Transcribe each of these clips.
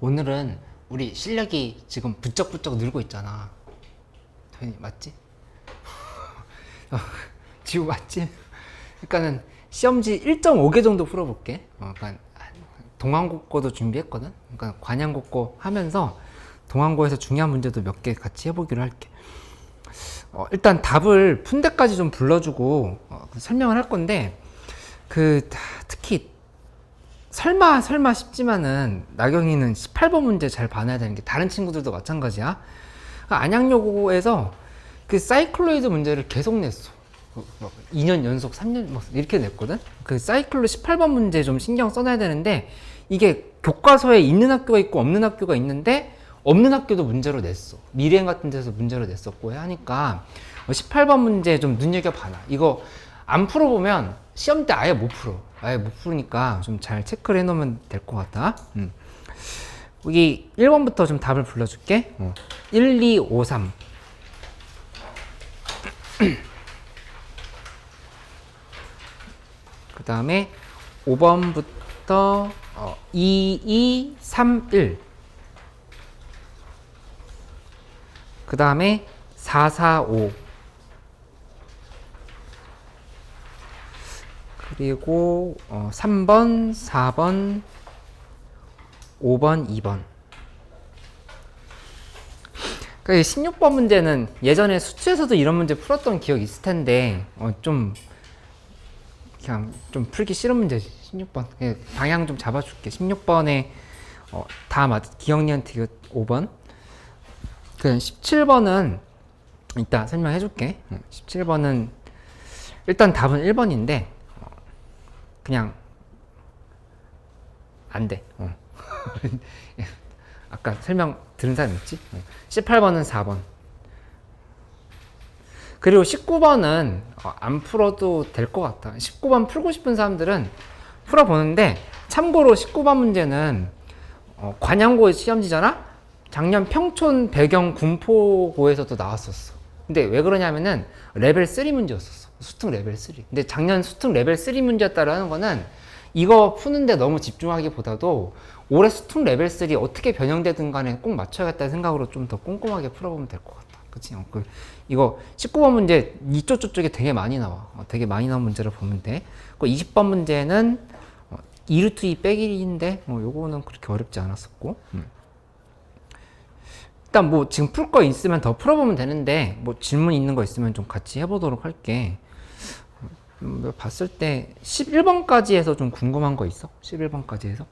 오늘은 우리 실력이 지금 부쩍부쩍 늘고 있잖아. 도현이 맞지? 지우 맞지? 그러니까는 시험지 1.5개 정도 풀어볼게. 그러니까 동항고거도 준비했거든. 그러니까 관양고거 하면서 동항고에서 중요한 문제도 몇 개 같이 해보기로 할게. 일단 답을 푼 데까지 좀 불러주고 설명을 할 건데, 특히 설마 싶지만은 나경이는 18번 문제 잘 봐놔야 되는 게 다른 친구들도 마찬가지야. 안양여고에서 그 사이클로이드 문제를 계속 냈어. 2년 연속 3년 이렇게 냈거든. 그 사이클로 18번 문제 좀 신경 써놔야 되는데, 이게 교과서에 있는 학교가 있고 없는 학교가 있는데 없는 학교도 문제로 냈어. 미래행 같은 데서 문제로 냈었고 하니까 18번 문제 좀 눈여겨봐라. 이거 안 풀어보면 시험 때 아예 못 풀어. 아예 못 풀으니까 좀 잘 체크를 해놓으면 될 것 같다. 여기 1번부터 좀 답을 불러줄게. 1, 2, 5, 3. 그 다음에 5번부터 2, 2, 3, 1. 그 다음에 4, 4, 5. 그리고 3번, 4번, 5번, 2번. 그러니까 16번 문제는 예전에 수투에서도 이런 문제 풀었던 기억이 있을 텐데 좀 그냥 좀 풀기 싫은 문제지. 16번 방향 좀 잡아줄게. 16번에 다 맞. 기억니한테 5번. 그 17번은 이따 설명해 줄게. 17번은 일단 답은 1번인데 그냥 안 돼. 아까 설명 들은 사람 있지? 18번은 4번. 그리고 19번은 안 풀어도 될 것 같아. 19번 풀고 싶은 사람들은 풀어보는데, 참고로 19번 문제는 관양고 시험지잖아? 작년 평촌 배경 군포고에서도 나왔었어. 근데 왜 그러냐면은 레벨 3 문제였었어. 수특 레벨 3. 근데 작년 수특 레벨 3 문제였다라는 거는 이거 푸는데 너무 집중하기보다도 올해 수특 레벨 3 어떻게 변형되든 간에 꼭 맞춰야겠다는 생각으로 좀 더 꼼꼼하게 풀어보면 될 것 같아. 그치? 이거 19번 문제 이쪽 저쪽에 되게 많이 나와. 되게 많이 나온 문제를 보면 돼. 20번 문제는 2루트 2 빼기 1인데 요거는 그렇게 어렵지 않았었고. 일단 뭐 지금 풀 거 있으면 더 풀어보면 되는데, 뭐 질문 있는 거 있으면 좀 같이 해보도록 할게. 봤을 때 11번까지 해서 좀 궁금한 거 있어? 11번까지 해서?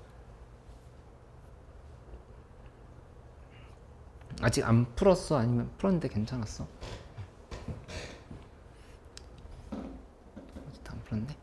아직 안 풀었어? 아니면 풀었는데 괜찮았어? 아직 안 풀었네?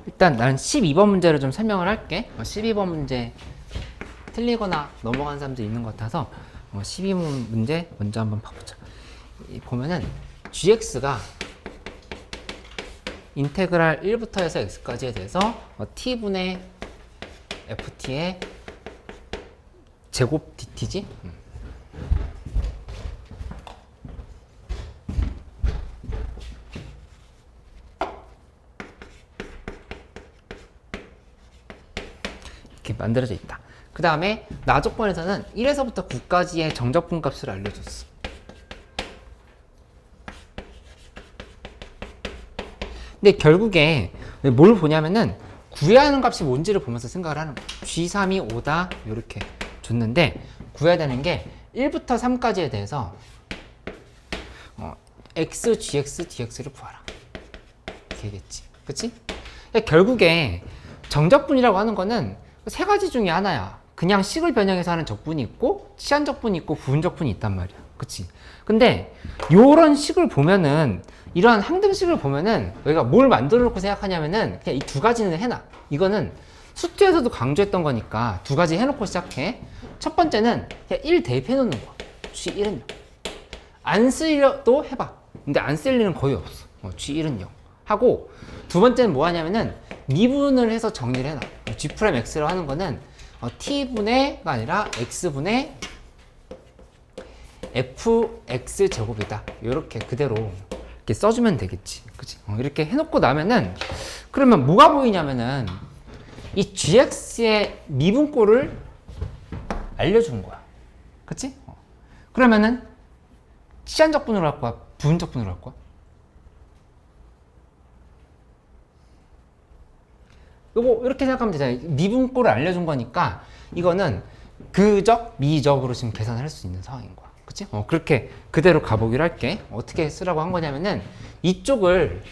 일단 난 12번 문제를 좀 설명을 할게. 12번 문제 틀리거나 넘어간 사람도 있는 것 같아서 12번 문제 먼저 한번 봐보자. 보면은 gx가 인테그랄 1부터 해서 x까지에 대해서 t분의 ft의 제곱 dt지? 이렇게 만들어져 있다. 그 다음에 나조건에서는 1에서부터 9까지의 정적분 값을 알려줬어. 근데 결국에 뭘 보냐면은 구해야 하는 값이 뭔지를 보면서 생각을 하는 거야. G3이 5다 이렇게 줬는데 구해야 되는 게 1부터 3까지에 대해서 x, gx, dx를 구하라. 이렇게겠지. 그치? 결국에 정적분이라고 하는 거는 세 가지 중에 하나야. 그냥 식을 변형해서 하는 적분이 있고 치한 적분이 있고 부분 적분이 있단 말이야. 그치? 근데 요런 식을 보면은 이러한 항등식을 보면은 우리가 뭘 만들어 놓고 생각하냐면은 그냥 이 두 가지는 해놔. 이거는 수트에서도 강조했던 거니까 두 가지 해놓고 시작해. 첫 번째는 그냥 1 대입해 놓는 거야. G1은 0. 안 쓰려도 해봐. 근데 안 쓸 일은 거의 없어. G1은 0. 하고 두 번째는 뭐 하냐면은 미분을 해서 정리를 해놔. G'X라고 하는 거는 T분의가 아니라 X분의 fx 제곱이다. 이렇게 그대로 이렇게 써주면 되겠지. 그치? 이렇게 해놓고 나면은 그러면 뭐가 보이냐면은 이 gx의 미분꼴을 알려준 거야. 그치? 그러면은 치한적분으로 할 거야? 부분적분으로 할 거야? 요거 이렇게 생각하면 되잖아요. 미분꼴을 알려준 거니까 이거는 그적, 미적으로 지금 계산할 수 있는 상황인 거야. 그치? 그렇게 그대로 가보기로 할게. 어떻게 쓰라고 한 거냐면은 이쪽을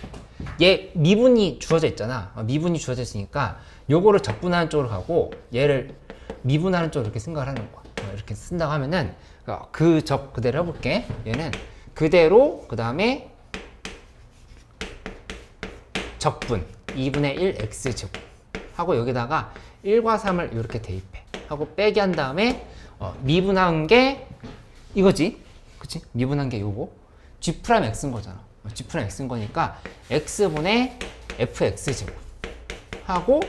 얘 미분이 주어져 있잖아. 미분이 주어져 있으니까 요거를 적분하는 쪽으로 가고 얘를 미분하는 쪽으로 이렇게 생각을 하는 거야. 이렇게 쓴다고 하면은 그 적 그대로 해볼게. 얘는 그대로 그 다음에 적분 2분의 1 x제곱 하고 여기다가 1과 3을 이렇게 대입해 하고 빼기 한 다음에 미분한 게 이거지. 그치? 미분한 게 요거 G'X인 거잖아. G'X인 거니까 X분의 fx제곱 하고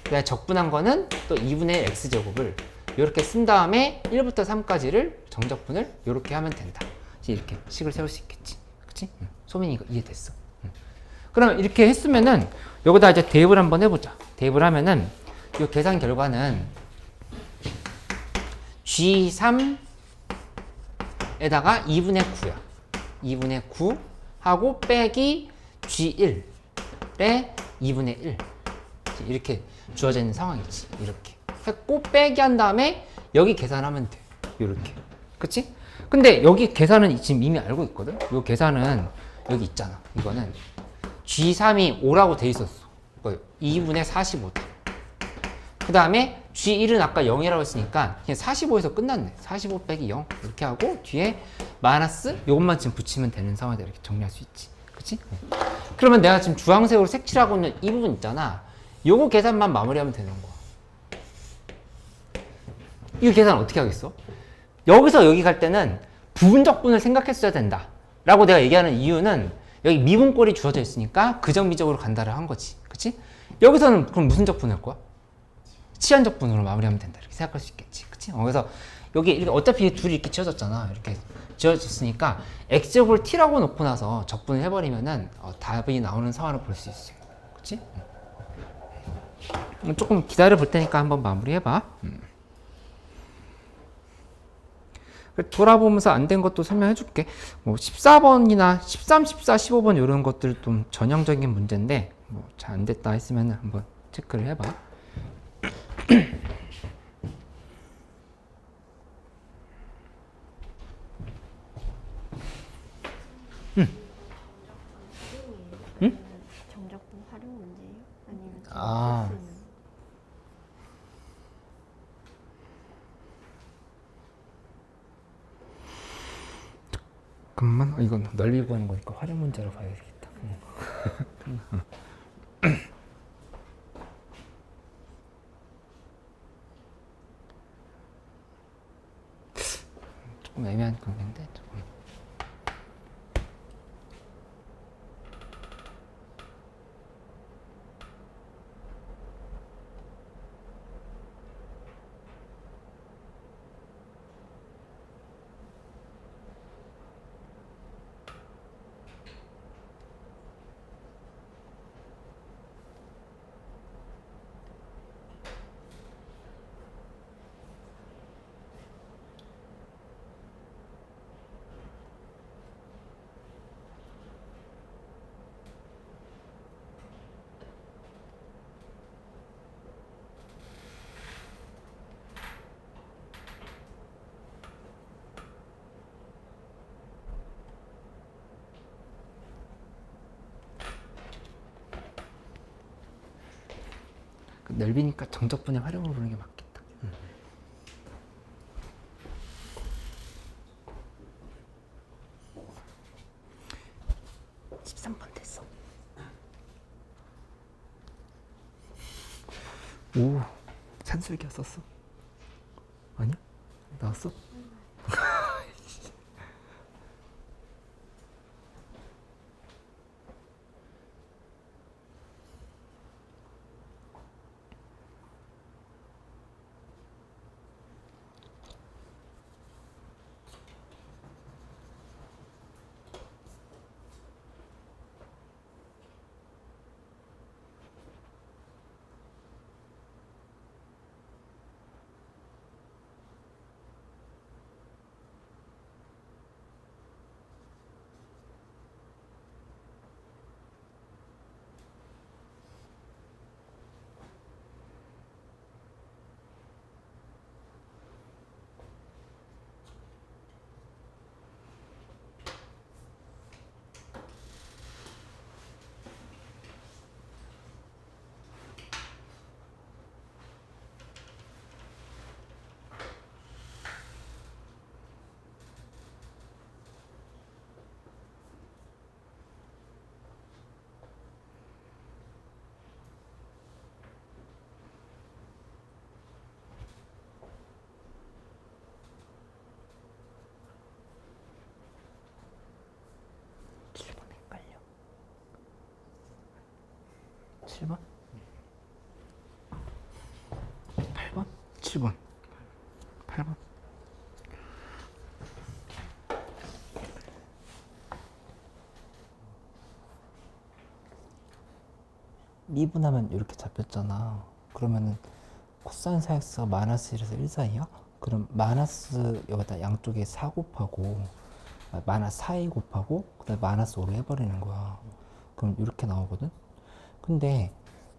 그다음에 적분한 거는 또 2분의 1 x제곱을 이렇게 쓴 다음에 1부터 3까지를 정적분을 이렇게 하면 된다. 이렇게 식을 세울 수 있겠지. 그치? 소민이 이거 이해됐어. 그러면 이렇게 했으면은 여기다 이제 대입을 한번 해보자. 대입을 하면은 이 계산 결과는 G3에다가 2분의 9야. 2분의 9 하고 빼기 G1에 2분의 1 이렇게 주어져 있는 상황이지. 이렇게 했고 빼기 한 다음에 여기 계산하면 돼. 이렇게. 그치? 근데 여기 계산은 지금 이미 알고 있거든. 이 계산은 여기 있잖아. 이거는 G3이 5라고 돼 있었어. 2분의 45다. 그 다음에 G1은 아까 0이라고 했으니까 그냥 45에서 끝났네. 45 빼기 0 이렇게 하고 뒤에 마이너스 이것만 지금 붙이면 되는 상황이다. 이렇게 정리할 수 있지. 그치? 그러면 내가 지금 주황색으로 색칠하고 있는 이 부분 있잖아. 요거 계산만 마무리하면 되는 거야. 이 계산 어떻게 하겠어? 여기서 여기 갈 때는 부분적분을 생각했어야 된다 라고 내가 얘기하는 이유는 여기 미분꼴이 주어져 있으니까 그정미적으로 간다를 한 거지. 그치? 여기서는 그럼 무슨 적분 할 거야? 치한적분으로 마무리하면 된다 이렇게 생각할 수 있겠지. 그치? 그래서 여기 이렇게 어차피 둘이 이렇게 지어졌잖아. 이렇게 지어졌으니까 x제곱을 t라고 놓고 나서 적분을 해버리면은 답이 나오는 상황을 볼 수 있어요. 그치? 조금 기다려 볼 테니까 한번 마무리 해봐. 돌아보면서 안 된 것도 설명해 줄게. 뭐 14번이나 13, 14, 15번 이런 것들 좀 전형적인 문제인데 뭐 잘 안 됐다 했으면 한번 체크를 해봐. 응? 정적분 활용 문제예요? 아니면 아. 잠깐만. 이건 널리 구하는 거니까 활용 문제로 봐야 되겠다. 조금 애매한 건데 조금. 넓이니까 정적분의 활용으로 보는 게 맞겠다. 산술기였었어? 아니야? 나왔어? 헷갈려. 7번? 8번? 7번. 8번. 미분하면 이렇게 잡혔잖아. 그러면은 코사인 4x가 마이너스 1에서 1 사이야? 그럼 마이너스 여기다 양쪽에 4 곱하고 마이너스 4a 곱하고 그다음에 마이너스 5로 해버리는 거야. 그럼 이렇게 나오거든? 근데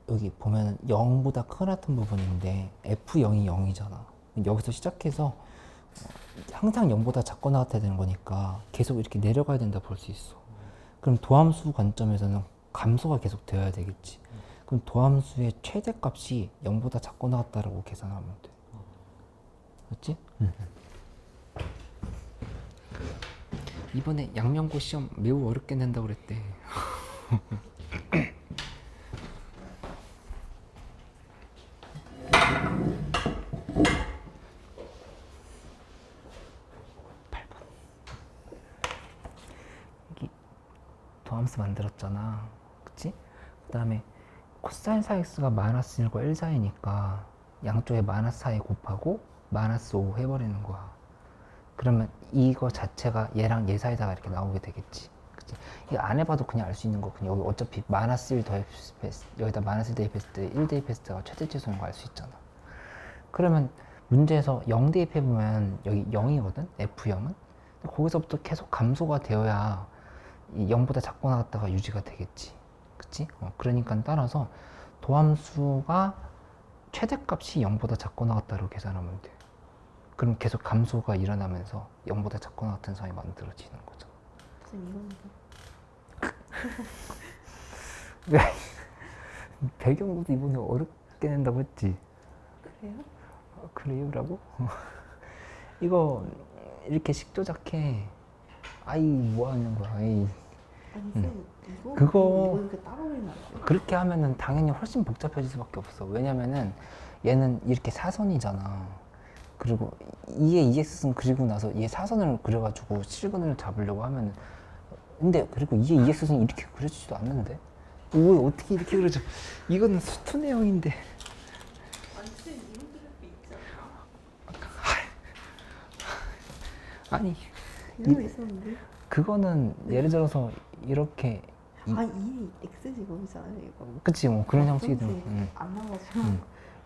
여기 보면 0보다 큰 부분인데 f0이 0이잖아. 여기서 시작해서 항상 0보다 작거나 같아야 되는 거니까 계속 이렇게 내려가야 된다 볼 수 있어. 그럼 도함수 관점에서는 감소가 계속 되어야 되겠지. 그럼 도함수의 최대값이 0보다 작거나 같다라고 계산하면 돼. 맞지? 이번에 양면고 시험 매우 어렵게 낸다고 그랬대. 여기 도함수 만들었잖아. 그치? 그 다음에 코사인 4x가 마이너스 1과 1 사이니까 양쪽에 마이너스 4에 곱하고 마이너스 5 해버리는 거야. 그러면 이거 자체가 얘랑 얘 사이다가 이렇게 나오게 되겠지. 그치? 이거 안 해봐도 그냥 알 수 있는 거. 그냥 여기 어차피 마이너스 1 더했을 때 여기다 마이너스 1 대입했을 때 1 대입했을 때가 최대치수인 거 알 수 있잖아. 그러면 문제에서 0 대입해보면 여기 0이거든? F0은? 거기서부터 계속 감소가 되어야 이 0보다 작거나 같다가 유지가 되겠지. 그치? 그러니까 따라서 도함수가 최대값이 0보다 작거나 같다로 계산하면 돼. 그럼 계속 감소가 일어나면서 0보다 작거나 같은 선이 만들어지는 거잖아. 선생님 이건 왜? 배경도 이번에 어렵게 낸다고 했지? 그래요? 그래요라고? 이거 이렇게 식조작해. 아이 뭐 하는 거야? 아이. 아니 쌤 이거 그거- 이거 이렇게 따로 그리면 안 돼요? 그렇게 하면은 당연히 훨씬 복잡해질 수밖에 없어. 왜냐면은 얘는 이렇게 사선이잖아. 그리고 2의 2x승 그리고 나서 얘 사선을 그려가지고 실근을 잡으려고 하면은 근데 그리고 2의 2x승이 이렇게 그려지지도 않는데 왜 어떻게 이렇게 그려져? 이거는 수투 내용인데. 아니 쌤 이런 그래프 있잖아. 아니 이런 거 있었는데? 그거는 예를 들어서 이렇게 아 이 x 제곱이잖아요 이거. 그치 뭐 그런 형식이 든 쌤 안 나와가지고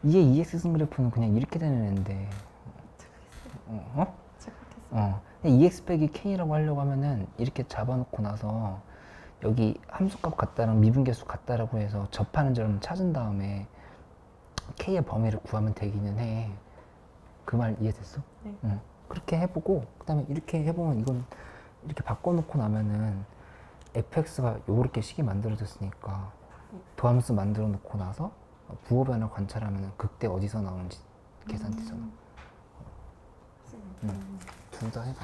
2의 2x승 그래프는 그냥 이렇게 되는 애인데 어? 착각했어. 2x 빼기 k라고 하려고 하면은 이렇게 잡아놓고 나서 여기 함수값 같다랑 미분계수 같다라고 해서 접하는 점을 찾은 다음에 k의 범위를 구하면 되기는 해. 그 말 이해됐어? 네. 응. 그렇게 해보고 그다음에 이렇게 해보면 이건 이렇게 바꿔놓고 나면은 fx가 요렇게 식이 만들어졌으니까 도함수 만들어 놓고 나서 부호 변화 관찰하면 극대 어디서 나오는지 계산되잖아. 쌤 둘 다 해봐.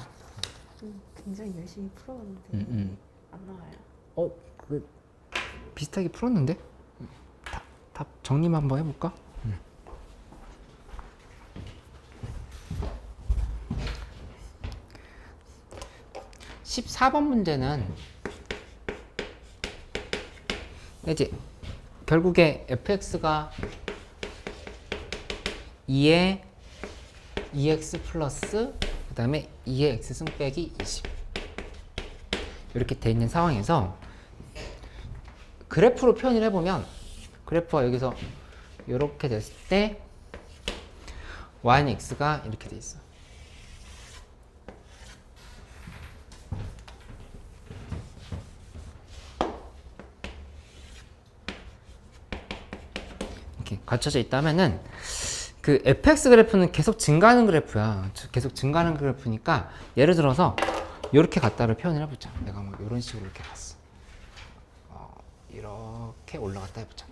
굉장히 열심히 풀어봤는데 안 나와요. 그 비슷하게 풀었는데? 답 정리만 한번 해볼까? 14번 문제는 이제 결국에 fx가 2의 2x 플러스 그 다음에 2의 x승 빼기 20 이렇게 돼 있는 상황에서 그래프로 표현을 해보면 그래프가 여기서 이렇게 됐을 때 y는 x가 이렇게 돼 있어. 이렇게 갖춰져 있다면은 그 fx 그래프는 계속 증가하는 그래프야. 계속 증가하는 그래프니까 예를 들어서 이렇게 갔다를 표현을 해보자. 내가 뭐 이런 식으로 이렇게 갔어. 이렇게 올라갔다 해보자.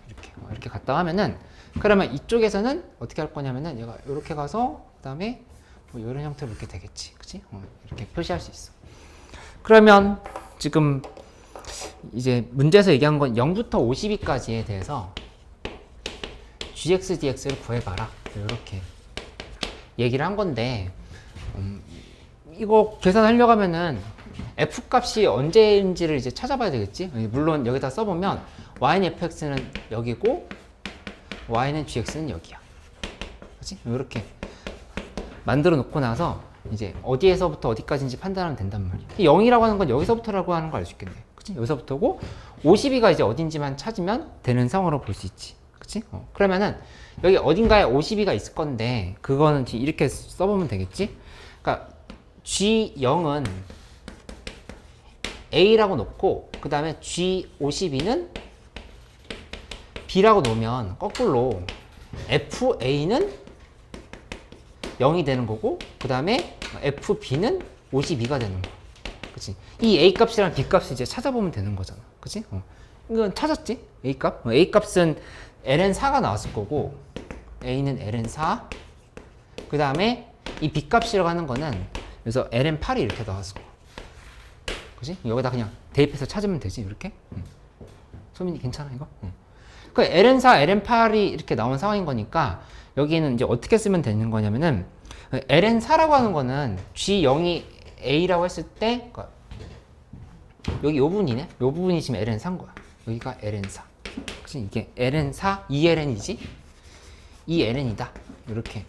이렇게 갔다 하면은 그러면 이쪽에서는 어떻게 할 거냐면은 얘가 이렇게 가서 그다음에 뭐 이런 형태로 이렇게 되겠지, 그렇지? 이렇게 표시할 수 있어. 그러면 지금 이제 문제에서 얘기한 건 0부터 52까지에 대해서 gx, dx를 구해봐라. 이렇게 얘기를 한 건데 이거 계산하려고 하면은 f 값이 언제인지를 이제 찾아봐야 되겠지. 물론 여기다 써보면 y는 fx는 여기고 y는 gx는 여기야. 그렇지? 이렇게 만들어 놓고 나서 이제 어디에서부터 어디까지인지 판단하면 된단 말이야. 0이라고 하는 건 여기서부터라고 하는 거 알 수 있겠네. 그렇지? 여기서부터고 52가 이제 어딘지만 찾으면 되는 상황으로 볼 수 있지. 그렇지? 그러면은 여기 어딘가에 52가 있을 건데 그거는 이렇게 써보면 되겠지. 그러니까 G0은 A라고 놓고 그 다음에 G52는 B라고 놓으면 거꾸로 FA는 0이 되는 거고 그 다음에 FB는 52가 되는 거야. 그치? 이 A 값이랑 B 값을 이제 찾아보면 되는 거잖아. 그치? 이건 찾았지? A 값? A 값은 ln4가 나왔을 거고 A는 ln4 그 다음에 이 B 값이라고 하는 거는 그래서 ln8이 이렇게 나왔을 거야. 그치? 여기다 그냥 대입해서 찾으면 되지 이렇게? 소민이 괜찮아 이거? 그 ln4, ln8이 이렇게 나온 상황인 거니까 여기는 이제 어떻게 쓰면 되는 거냐면은 ln4라고 하는 거는 G0이 A라고 했을 때 그러니까 여기 요 부분이네? 요 부분이 지금 ln4인 거야. 여기가 ln4. 그치? 이게 ln4, 2ln이지? 2ln이다. 이렇게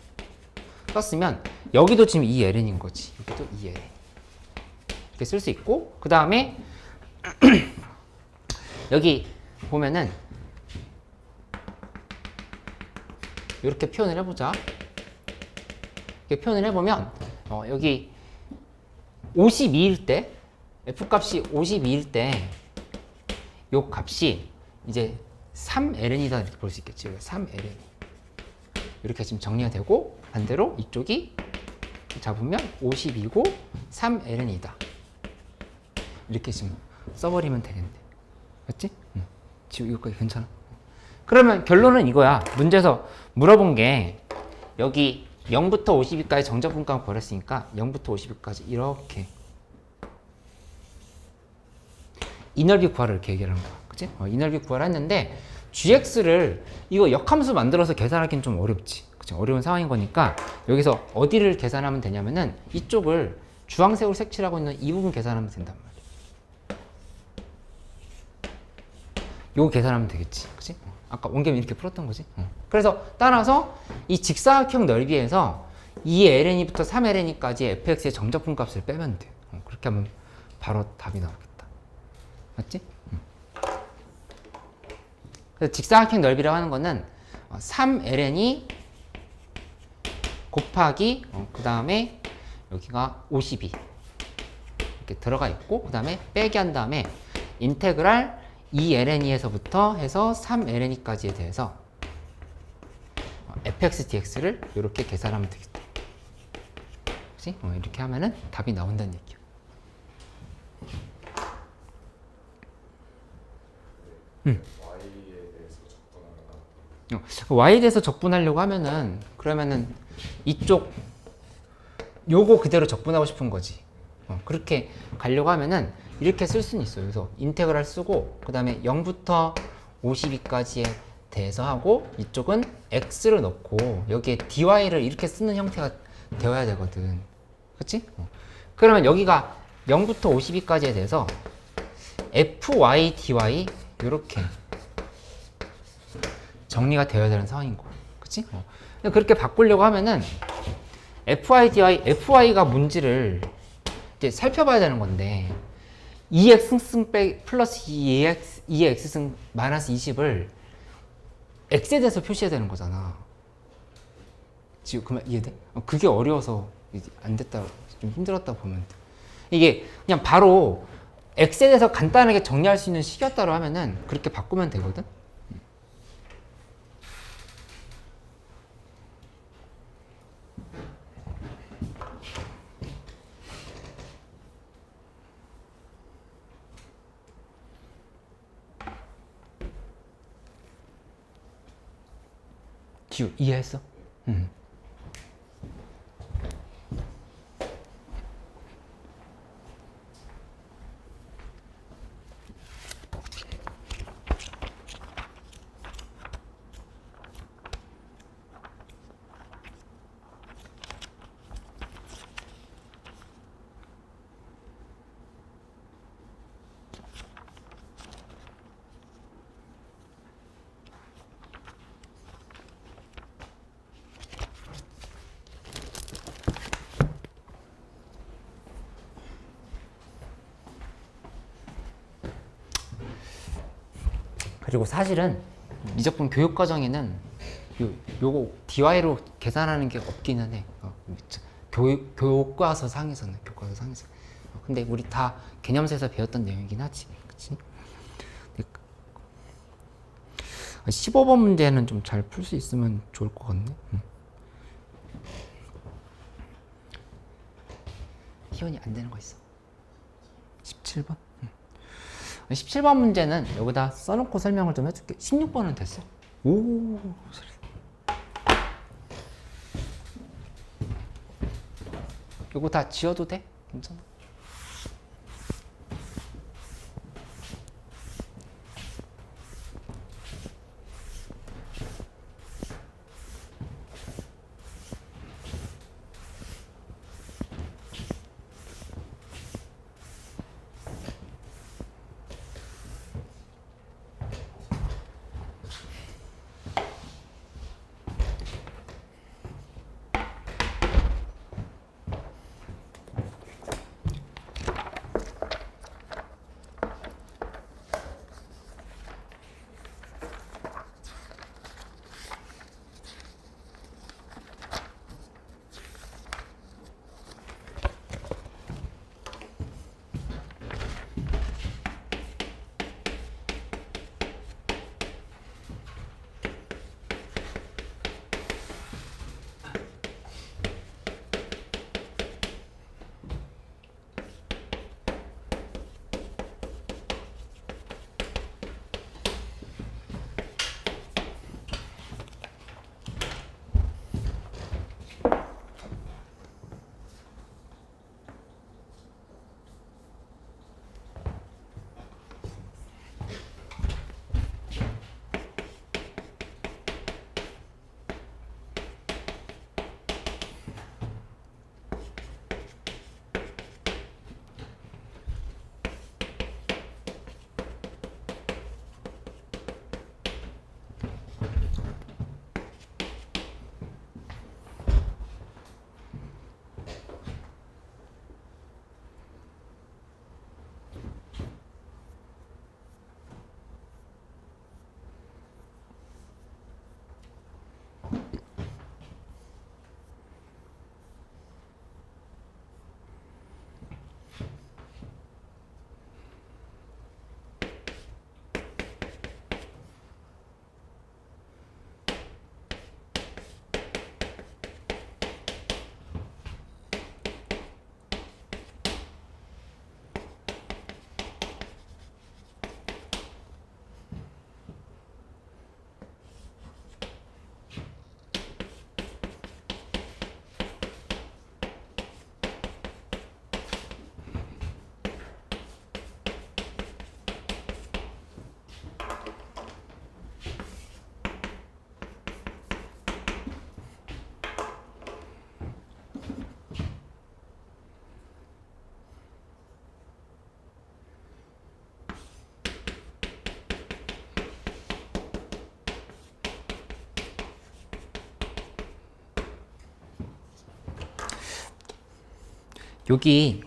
썼으면 여기도 지금 2ln인 거지. 여기도 2ln. 이렇게 쓸 수 있고 그 다음에 여기 보면은 이렇게 표현을 해보자. 이렇게 표현을 해보면 여기 52일 때 f값이 52일 때 요 값이 이제 3ln이다 이렇게 볼 수 있겠지. 3ln 이렇게 지금 정리가 되고 반대로 이쪽이 잡으면 52고 3ln이다 이렇게 지금 써버리면 되겠네. 맞지? 지금 이거까지 괜찮아? 그러면 결론은 이거야. 문제에서 물어본 게 여기 0부터 52까지 정적분값을 버렸으니까 0부터 52까지 이렇게 이 넓이 구하라 이렇게 얘기를 한 거야. 그치? 이 넓이 구하라 했는데 gx를 이거 역함수 만들어서 계산하기는 좀 어렵지. 그치? 어려운 상황인 거니까 여기서 어디를 계산하면 되냐면은 이쪽을 주황색으로 색칠하고 있는 이 부분 계산하면 된단 말이야. 요거 계산하면 되겠지. 그치? 아까 원겸이 이렇게 풀었던 거지. 그래서 따라서 이 직사각형 넓이에서 2ln부터 3ln까지 fx의 정적분 값을 빼면 돼. 그렇게 하면 바로 답이 나오겠다. 맞지? 그래서 직사각형 넓이라고 하는 거는 3ln이 곱하기 그 다음에 여기가 52 이렇게 들어가 있고 그 다음에 빼기 한 다음에 인테그랄 2ln에서부터 해서 3ln까지에 대해서 fx dx를 이렇게 계산하면 되겠다. 그치? 이렇게 하면은 답이 나온다는 얘기야. y에 대해서 적분하려고 하면은 그러면은 이쪽 요거 그대로 적분하고 싶은 거지. 그렇게 가려고 하면은 이렇게 쓸 수는 있어요. 그래서 인테그랄 쓰고 그 다음에 0부터 52까지에 대해서 하고 이쪽은 x를 넣고 여기에 dy를 이렇게 쓰는 형태가 되어야 되거든. 그치? 그러면 여기가 0부터 52까지에 대해서 fy, dy 이렇게 정리가 되어야 되는 상황인 거, 그치? 그렇게 바꾸려고 하면은 fy, dy, fy가 뭔지를 이제 살펴봐야 되는 건데 2x승 플러스 2x승 마이너스 20을 x에 대해서 표시해야 되는 거잖아. 지금 그러면 이해돼? 그게 어려워서 이제 안 됐다, 좀 힘들었다 보면 돼. 이게 그냥 바로 x에 대해서 간단하게 정리할 수 있는 식이었다고 하면은 그렇게 바꾸면 되거든. 지우 이해했어? 응. 그리고 사실은 미적분 교육 과정에는 요거 DY로 계산하는 게 없기는 해. 교과서 상에서는 교과서 상에서. 근데 우리 다 개념서에서 배웠던 내용이긴 하지, 그렇지? 15번 문제는 좀 잘 풀 수 있으면 좋을 것 같네. 희원이 안 되는 거 있어. 17번? 17번 문제는 여기다 써놓고 설명을 좀 해줄게. 16번은 됐어. 오, 이거 다 지워도 돼? 괜찮아? 여기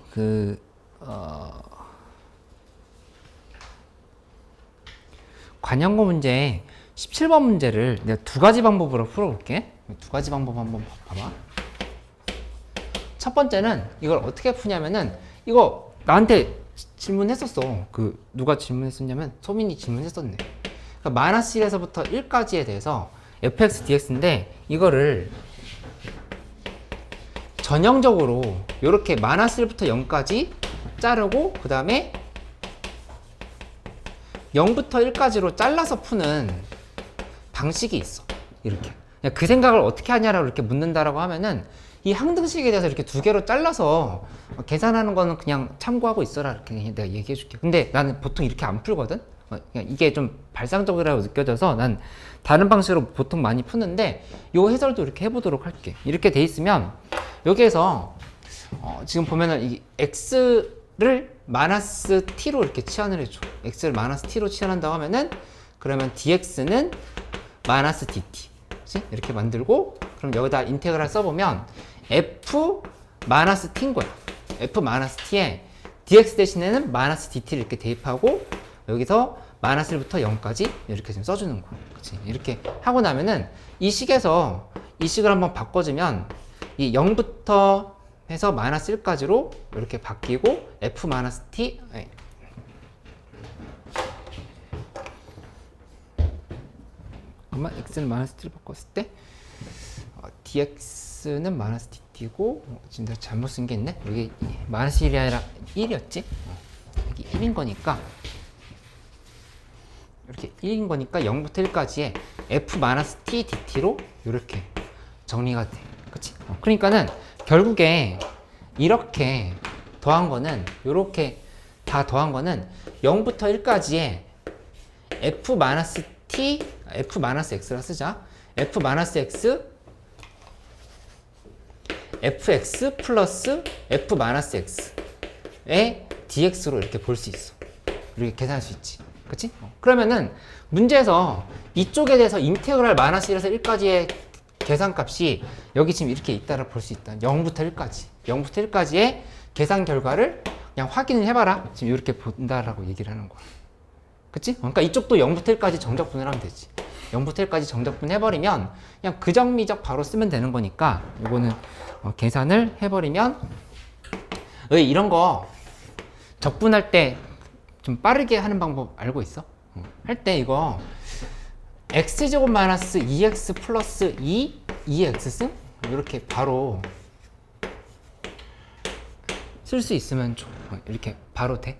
관영고 문제 17번 문제를 내가 두 가지 방법으로 풀어볼게. 두 가지 방법 한번 봐봐. 첫 번째는 이걸 어떻게 푸냐면은 이거 나한테 질문했었어. 누가 질문했었냐면 소민이 질문했었네. 그러니까 마이너스 1에서부터 1까지에 대해서 fx dx인데 이거를 전형적으로 이렇게 마이너스 1부터 0까지 자르고 그 다음에 0부터 1까지로 잘라서 푸는 방식이 있어. 이렇게. 그냥 그 생각을 어떻게 하냐라고 이렇게 묻는다라고 하면은 이 항등식에 대해서 이렇게 두 개로 잘라서 계산하는 거는 그냥 참고하고 있어라. 이렇게 내가 얘기해 줄게. 근데 나는 보통 이렇게 안 풀거든? 그냥 이게 좀 발상적이라고 느껴져서 난 다른 방식으로 보통 많이 푸는데 요 해설도 이렇게 해보도록 할게. 이렇게 돼 있으면 여기에서 지금 보면은 이 x를 마이너스 t로 이렇게 치환을 해줘. x를 마이너스 t로 치환한다고 하면은 그러면 dx는 마이너스 dt. 그치? 이렇게 만들고 그럼 여기다 인테그랄 써보면 f 마이너스 t인 거야. f 마이너스 t에 dx 대신에는 마이너스 dt를 이렇게 대입하고 여기서 마이너스 1부터 0까지 이렇게 좀 써주는 거야. 그치? 이렇게 하고 나면은 이 식에서 이 식을 한번 바꿔주면 이 0부터 해서 마이너스 1까지로 이렇게 바뀌고 f 마이너스 t x는 마이너스 t를 바꿨을 때 dx는 마이너스 dt고 지금 내가 잘못 쓴 게 있네. 여기 마이너스 1이 아니라 1이었지? 여기 1인 거니까 이렇게 1인 거니까 0부터 1까지의 f 마이너스 t dt로 이렇게 정리가 돼. 그치? 그러니까는 결국에 이렇게 더한 거는 이렇게 다 더한 거는 0부터 1까지의 f 마이너스 t f 마이너스 x라 쓰자. f 마이너스 x fx 플러스 f 마이너스 x의 dx로 이렇게 볼 수 있어. 이렇게 계산할 수 있지. 그치? 그러면은 문제에서 이쪽에 대해서 인테그랄 마이너스 1에서 1까지의 계산값이 여기 지금 이렇게 있다를 볼 수 있다. 0부터 1까지. 0부터 1까지의 계산 결과를 그냥 확인을 해봐라. 지금 이렇게 본다라고 얘기를 하는 거야. 그치? 그러니까 이쪽도 0부터 1까지 정적분을 하면 되지. 0부터 1까지 정적분 해버리면 그냥 그 정미적 바로 쓰면 되는 거니까 이거는 계산을 해버리면 이런 거 적분할 때 좀 빠르게 하는 방법 알고 있어? 할 때 이거 x제곱 마이너스 2x 플러스 2x승? 이렇게 바로 쓸 수 있으면 이렇게 바로 돼.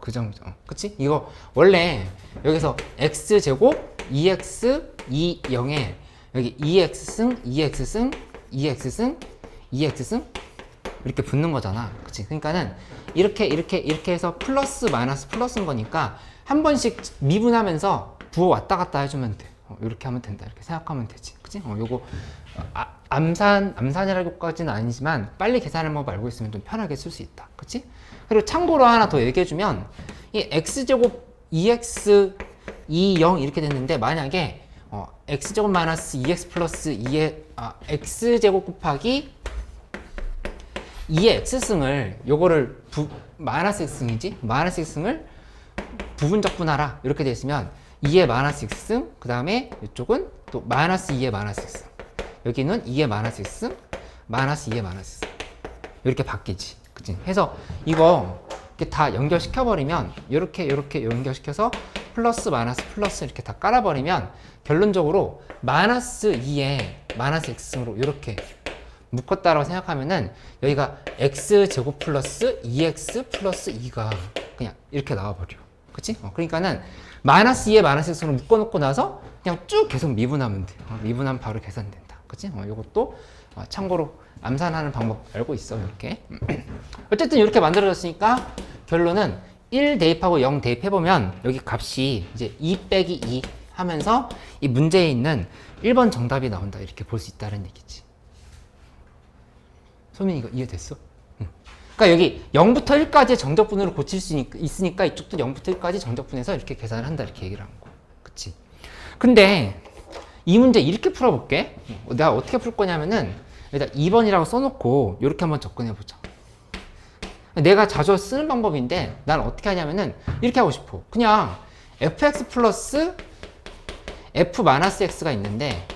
그 정도. 그치? 이거 원래 여기서 x제곱 2x 2 0에 여기 2x승 2x승 2x승 2x승 이렇게 붙는 거잖아. 그치? 그러니까는 이렇게 해서 플러스 마이너스 플러스인 거니까 한 번씩 미분하면서 부호 왔다 갔다 해주면 돼. 이렇게 하면 된다. 이렇게 생각하면 되지. 그치? 요거 암산이라고까지는 아니지만 빨리 계산할 법 알고 있으면 좀 편하게 쓸 수 있다. 그치? 그리고 참고로 하나 더 얘기해주면 이 x제곱 2x 2 0 이렇게 됐는데 만약에 x제곱 마이너스 2x 플러스 2의 x제곱 곱하기 2의 x승을 요거를 마이너스 x승이지? 마이너스 x승을 부분적분하라 이렇게 돼 있으면 2의 마이너스 x승 그 다음에 이쪽은 또 마이너스 2의 마이너스 x승 여기는 2의 마이너스 x승 마이너스 2의 마이너스 x승 이렇게 바뀌지. 그치? 해서 이거 이렇게 다 연결시켜 버리면 이렇게 연결시켜서 플러스 마이너스 플러스 이렇게 다 깔아버리면 결론적으로 마이너스 2의 마이너스 x승으로 이렇게 묶었다라고 생각하면은 여기가 x제곱 플러스 2x 플러스 2가 그냥 이렇게 나와버려. 그치? 그러니까는 마이너스 2의 마이너스 x로 묶어놓고 나서 그냥 쭉 계속 미분하면 돼. 미분하면 바로 계산된다. 그치? 이것도 참고로 암산하는 방법 알고 있어. 이렇게. 어쨌든 이렇게 만들어졌으니까 결론은 1 대입하고 0 대입해보면 여기 값이 이제 2 빼기 2 하면서 이 문제에 있는 1번 정답이 나온다. 이렇게 볼 수 있다는 얘기지. 소민이 이거 이해됐어? 응. 그러니까 여기 0부터 1까지의 정적분으로 고칠 수 있으니까 이쪽도 0부터 1까지 정적분해서 이렇게 계산을 한다 이렇게 얘기를 한 거야. 그치? 근데 이 문제 이렇게 풀어볼게. 내가 어떻게 풀 거냐면은 여기다 2번이라고 써놓고 이렇게 한번 접근해 보자. 내가 자주 쓰는 방법인데 난 어떻게 하냐면은 이렇게 하고 싶어. 그냥 fx 플러스 f 마이너스 x가 있는데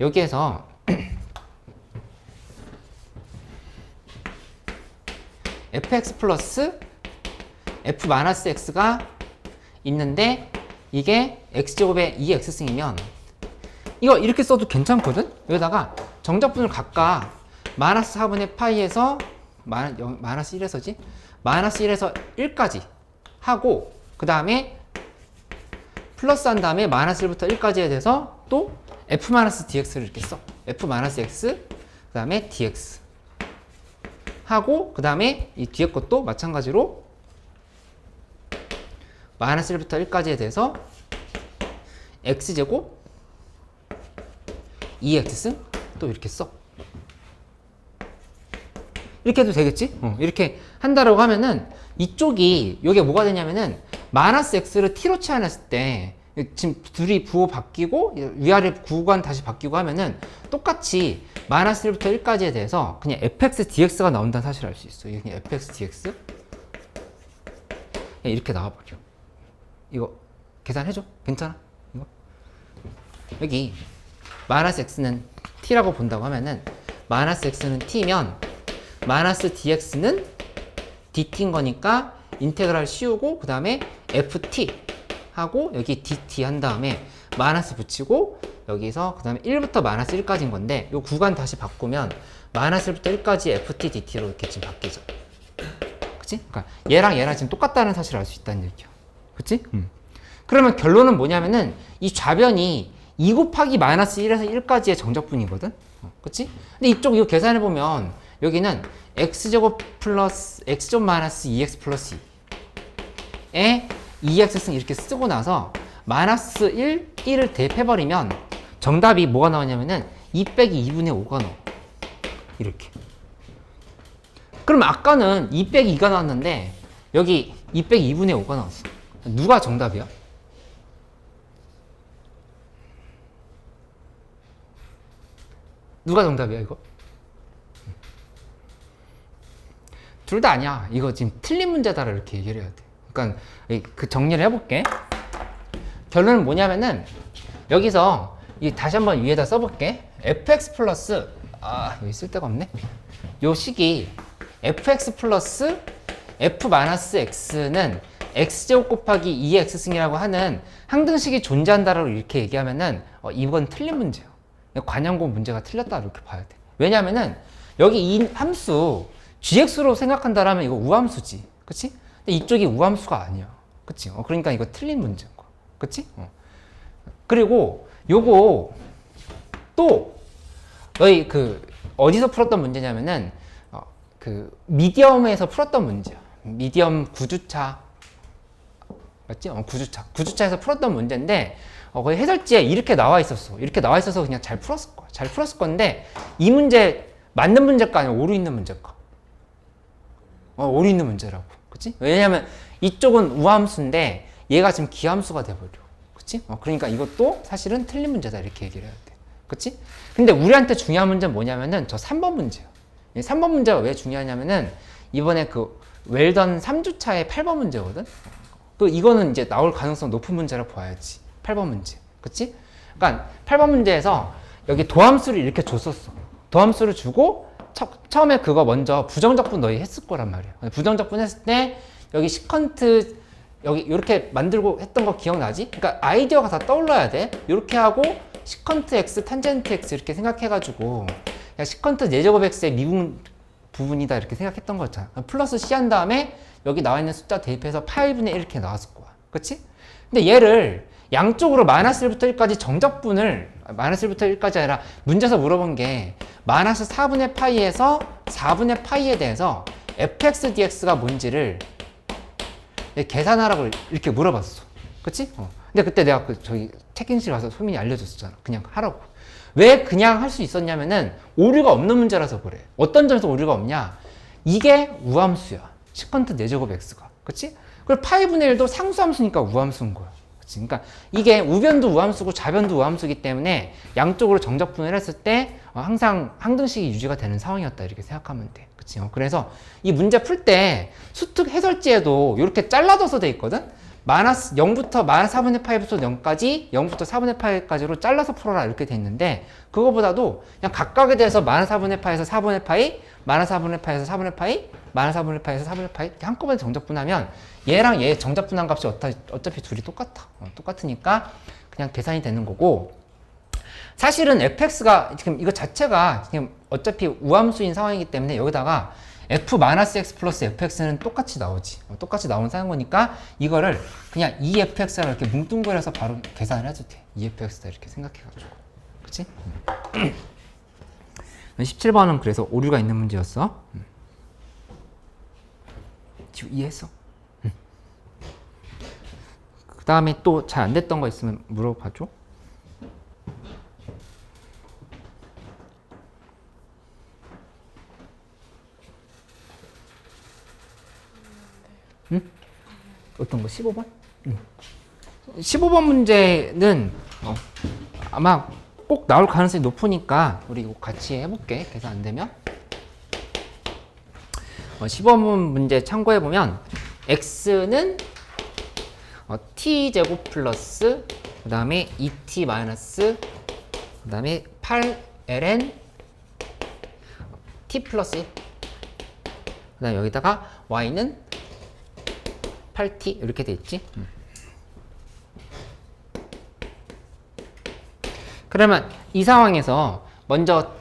여기에서 fx 플러스 f 마이너스 x가 있는데 이게 x제곱의 2x승이면 이거 이렇게 써도 괜찮거든? 여기다가 정적분을 각각 마이너스 4분의 파이에서 마이너스 1에서지? 마이너스 1에서 1까지 하고 그 다음에 플러스 한 다음에 마이너스 1부터 1까지에 대해서 또 f 마이너스 dx를 이렇게 써. f 마이너스 x 그 다음에 dx 하고 그 다음에 이 뒤에 것도 마찬가지로 마이너스 1부터 1까지에 대해서 x제곱 2x승 또 이렇게 써. 이렇게 해도 되겠지? 이렇게 한다라고 하면은 이쪽이 이게 뭐가 되냐면은 마이너스 x를 t로 치환했을 때 지금 둘이 부호 바뀌고 위아래 구간 다시 바뀌고 하면은 똑같이 마이너스 1부터 1까지에 대해서 그냥 fx dx가 나온다는 사실을 알 수 있어. 이게 그냥 fx dx 그냥 이렇게 나와버려. 이거 계산해줘. 괜찮아? 이거 여기 마이너스 x는 t라고 본다고 하면은 마이너스 x는 t면 마이너스 dx는 dt인 거니까 인테그랄 씌우고 그 다음에 ft 하고 여기 dt 한 다음에 마이너스 붙이고 여기서 그 다음에 1부터 마이너스 1까지인 건데 요 구간 다시 바꾸면 마이너스 1부터 1까지 ft dt로 이렇게 지금 바뀌죠. 그치? 그러니까 얘랑 얘랑 지금 똑같다는 사실을 알 수 있다는 얘기야. 그치? 그러면 결론은 뭐냐면은 이 좌변이 2 곱하기 마이너스 1에서 1까지의 정적분이거든? 그치? 근데 이쪽 이거 계산해보면 여기는 x제곱 플러스 x제곱 마이너스 2x 플러스 2에 2x승 이렇게 쓰고 나서 마이너스 1, 1을 대입해버리면 정답이 뭐가 나오냐면은 2 빼기 2분의 5가 나와. 이렇게. 그럼 아까는 2 빼기 2가 나왔는데 여기 2 빼기 2분의 5가 나왔어. 누가 정답이야? 누가 정답이야 이거? 둘 다 아니야. 이거 지금 틀린 문제다라 이렇게 얘기를 해야 돼. 그러니까 그 정리를 해볼게. 결론은 뭐냐면은 여기서 다시 한번 위에다 써볼게. fx 플러스 여기 쓸 데가 없네. 요 식이 fx 플러스 f 마이너스 x는 x제곱 곱하기 2x승이라고 하는 항등식이 존재한다라고 이렇게 얘기하면은 이건 틀린 문제야. 관양고 문제가 틀렸다 이렇게 봐야 돼. 왜냐면은 여기 이 함수 gx로 생각한다라면 이거 우함수지. 그치? 근데 이쪽이 우함수가 아니야. 그치? 그러니까 이거 틀린 문제인 거야. 그치? 그리고 요거 또 너희 어디서 풀었던 문제냐면은 미디엄에서 풀었던 문제야. 미디엄 9주차 맞지? 9주차에서 풀었던 문제인데 거기 해설지에 이렇게 나와 있었어. 이렇게 나와 있어서 그냥 잘 풀었을 거야. 잘 풀었을 건데 이 문제 맞는 문제가 아니라 오류 있는 문제일까? 오류 있는 문제라고. 그치? 왜냐면 이쪽은 우함수인데 얘가 지금 기함수가 돼버려. 그치? 그러니까 이것도 사실은 틀린 문제다 이렇게 얘기를 해야 돼. 그치? 근데 우리한테 중요한 문제는 뭐냐면은 저 3번 문제야. 이 3번 문제가 왜 중요하냐면은 이번에 웰던 3주차의 8번 문제거든? 이거는 이제 나올 가능성 높은 문제라고 봐야지. 8번 문제. 그치? 그러니까 8번 문제에서 여기 도함수를 이렇게 줬었어. 도함수를 주고 처음에 그거 먼저 부정적분 너희 했을 거란 말이야. 부정적분 했을 때 여기 시컨트 여기 이렇게 만들고 했던 거 기억나지? 그러니까 아이디어가 다 떠올라야 돼. 이렇게 하고 시컨트 x, 탄젠트 x 이렇게 생각해가지고 그냥 시컨트 4제곱 x의 미분 부분이다 이렇게 생각했던 거잖아. 플러스 c 한 다음에 여기 나와 있는 숫자 대입해서 8분의 1 이렇게 나왔을 거야. 그치? 근데 얘를 양쪽으로 마이너스 1부터 1까지 정적분을 마이너스 1부터 1까지 아니라 문제에서 물어본 게 마이너스 4분의 파이에서 4분의 파이에 대해서 fx dx가 뭔지를 계산하라고 이렇게 물어봤어. 그치? 근데 그때 내가 저기 책임실 가서 소민이 알려줬었잖아. 그냥 하라고. 왜 그냥 할 수 있었냐면은 오류가 없는 문제라서 그래. 어떤 점에서 오류가 없냐? 이게 우함수야. 시컨트 4제곱 x가. 그치? 그리고 파이분의 1도 상수함수니까 우함수인 거야. 그치? 그러니까 이게 우변도 우함수고 좌변도 우함수기 때문에 양쪽으로 정적분을 했을 때 항상 항등식이 유지가 되는 상황이었다 이렇게 생각하면 돼. 그치? 그래서 이 문제 풀 때 수특 해설지에도 이렇게 잘라져서 돼 있거든. 마이너스 0부터 마이너스 4분의 파이부터 0까지 0부터 4분의 파이까지로 잘라서 풀어라 이렇게 돼 있는데 그거보다도 그냥 각각에 대해서 마이너스 4분의 파이에서 4분의 파이 마이너스 4분의 파이에서 4분의 파이 마이너스 4분의 파이에서 4분의 파이 이렇게 한꺼번에 정적분하면 얘랑 얘 정적분한 값이 어차피 둘이 똑같아. 똑같으니까 그냥 계산이 되는 거고 사실은 fx가 지금 이거 자체가 지금 어차피 우함수인 상황이기 때문에 여기다가 f-x 플러스 fx는 똑같이 나오지. 똑같이 나오는 상황이니까 이거를 그냥 2fx라 이렇게 뭉뚱그려서 바로 계산을 해도 돼. 2fx다 이렇게 생각해가지고. 그치? 17번은 그래서 오류가 있는 문제였어. 지금 이해했어? 그 다음에 또 잘 안 됐던 거 있으면 물어봐줘. 응? 어떤 거? 15번? 응. 15번 문제는 아마 꼭 나올 가능성이 높으니까 우리 이거 같이 해볼게. 계산 안 되면. 15번 문제 참고해보면 x는 t제곱 플러스 그 다음에 2t 마이너스 그 다음에 8ln t 플러스 1 그 다음에 여기다가 y는 8t 이렇게 돼 있지. 그러면 이 상황에서 먼저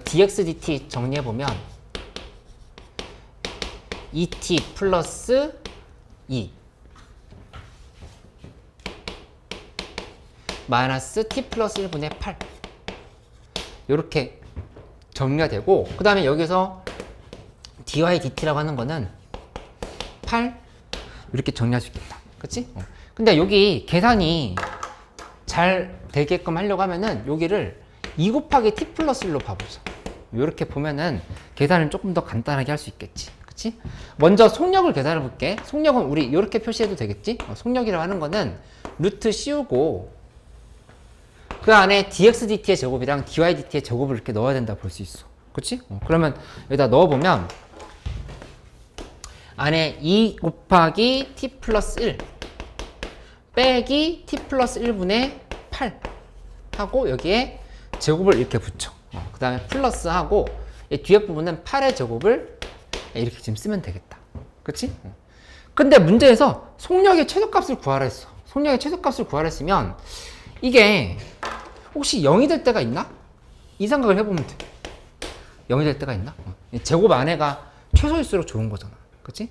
dx dt 정리해보면 2t 플러스 2 마이너스 t 플러스 1분의 8 이렇게 정리가 되고 그 다음에 여기서 dy dt라고 하는 거는 8 이렇게 정리할 수 있겠다. 그치? 근데 여기 계산이 잘 되게끔 하려고 하면은 여기를 2 곱하기 t 플러스 1로 봐보자. 이렇게 보면은 계산을 조금 더 간단하게 할 수 있겠지. 그치? 먼저 속력을 계산해 볼게. 속력은 우리 이렇게 표시해도 되겠지? 속력이라고 하는 거는 루트 씌우고 그 안에 dx dt의 제곱이랑 dy dt의 제곱을 이렇게 넣어야 된다 볼 수 있어. 그치? 그러면 여기다 넣어보면 안에 2 곱하기 t 플러스 1 빼기 t 플러스 1분의 8 하고 여기에 제곱을 이렇게 붙여. 그 다음에 플러스 하고 이 뒤에 부분은 8의 제곱을 이렇게 지금 쓰면 되겠다. 그치? 근데 문제에서 속력의 최소값을 구하라 했어. 속력의 최소값을 구하라 했으면 이게 혹시 0이 될 때가 있나? 이 생각을 해보면 돼. 0이 될 때가 있나? 제곱 안에가 최소일수록 좋은 거잖아. 그치?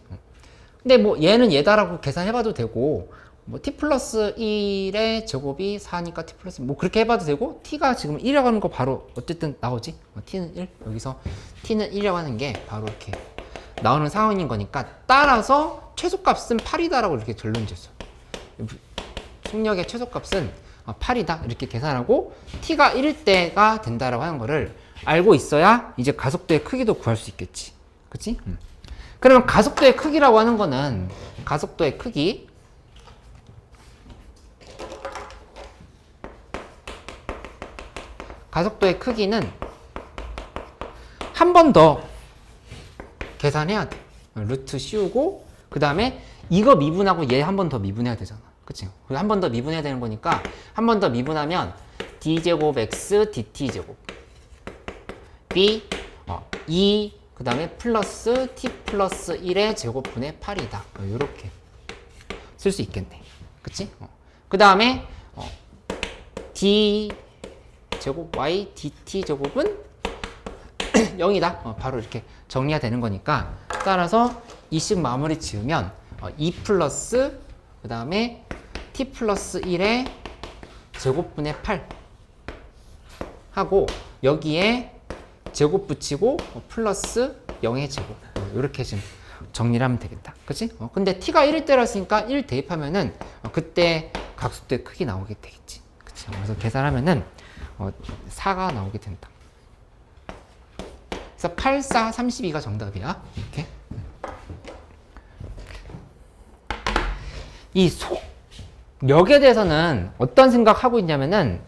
근데 뭐 얘는 얘다라고 계산해봐도 되고 뭐 t 플러스 1의 제곱이 4니까 t 플러스 뭐 그렇게 해봐도 되고 t가 지금 1이라고 하는 거 바로 어쨌든 나오지? t는 1 여기서 t는 1이라고 하는 게 바로 이렇게 나오는 상황인 거니까 따라서 최소값은 8이다라고 이렇게 결론 지었어. 속력의 최소값은 8이다 이렇게 계산하고 t가 1일 때가 된다라고 하는 거를 알고 있어야 이제 가속도의 크기도 구할 수 있겠지. 그치? 그러면 가속도의 크기라고 하는 거는 가속도의 크기 가속도의 크기는 한 번 더 계산해야 돼. 루트 씌우고 그 다음에 이거 미분하고 얘 한 번 더 미분해야 되잖아. 그치? 한 번 더 미분해야 되는 거니까 한 번 더 미분하면 d제곱 x dt제곱 b 2 그 다음에 플러스 t 플러스 1의 제곱분의 8이다. 이렇게 쓸 수 있겠네. 그치? 그 다음에 d 제곱 y dt 제곱은 0이다. 바로 이렇게 정리가 되는 거니까 따라서 이식 마무리 지으면 2 플러스 그 다음에 t 플러스 1의 제곱분의 8 하고 여기에 제곱 붙이고 플러스 0의 제곱 이렇게 지금 정리를 하면 되겠다. 그치? 근데 t가 1일 때였으니까 1 대입하면은 그때 각속도의 크기 나오게 되겠지. 그치? 그래서 계산하면은 4가 나오게 된다. 그래서 8, 4, 32가 정답이야. 이렇게. 이 속력에 대해서는 어떤 생각하고 있냐면은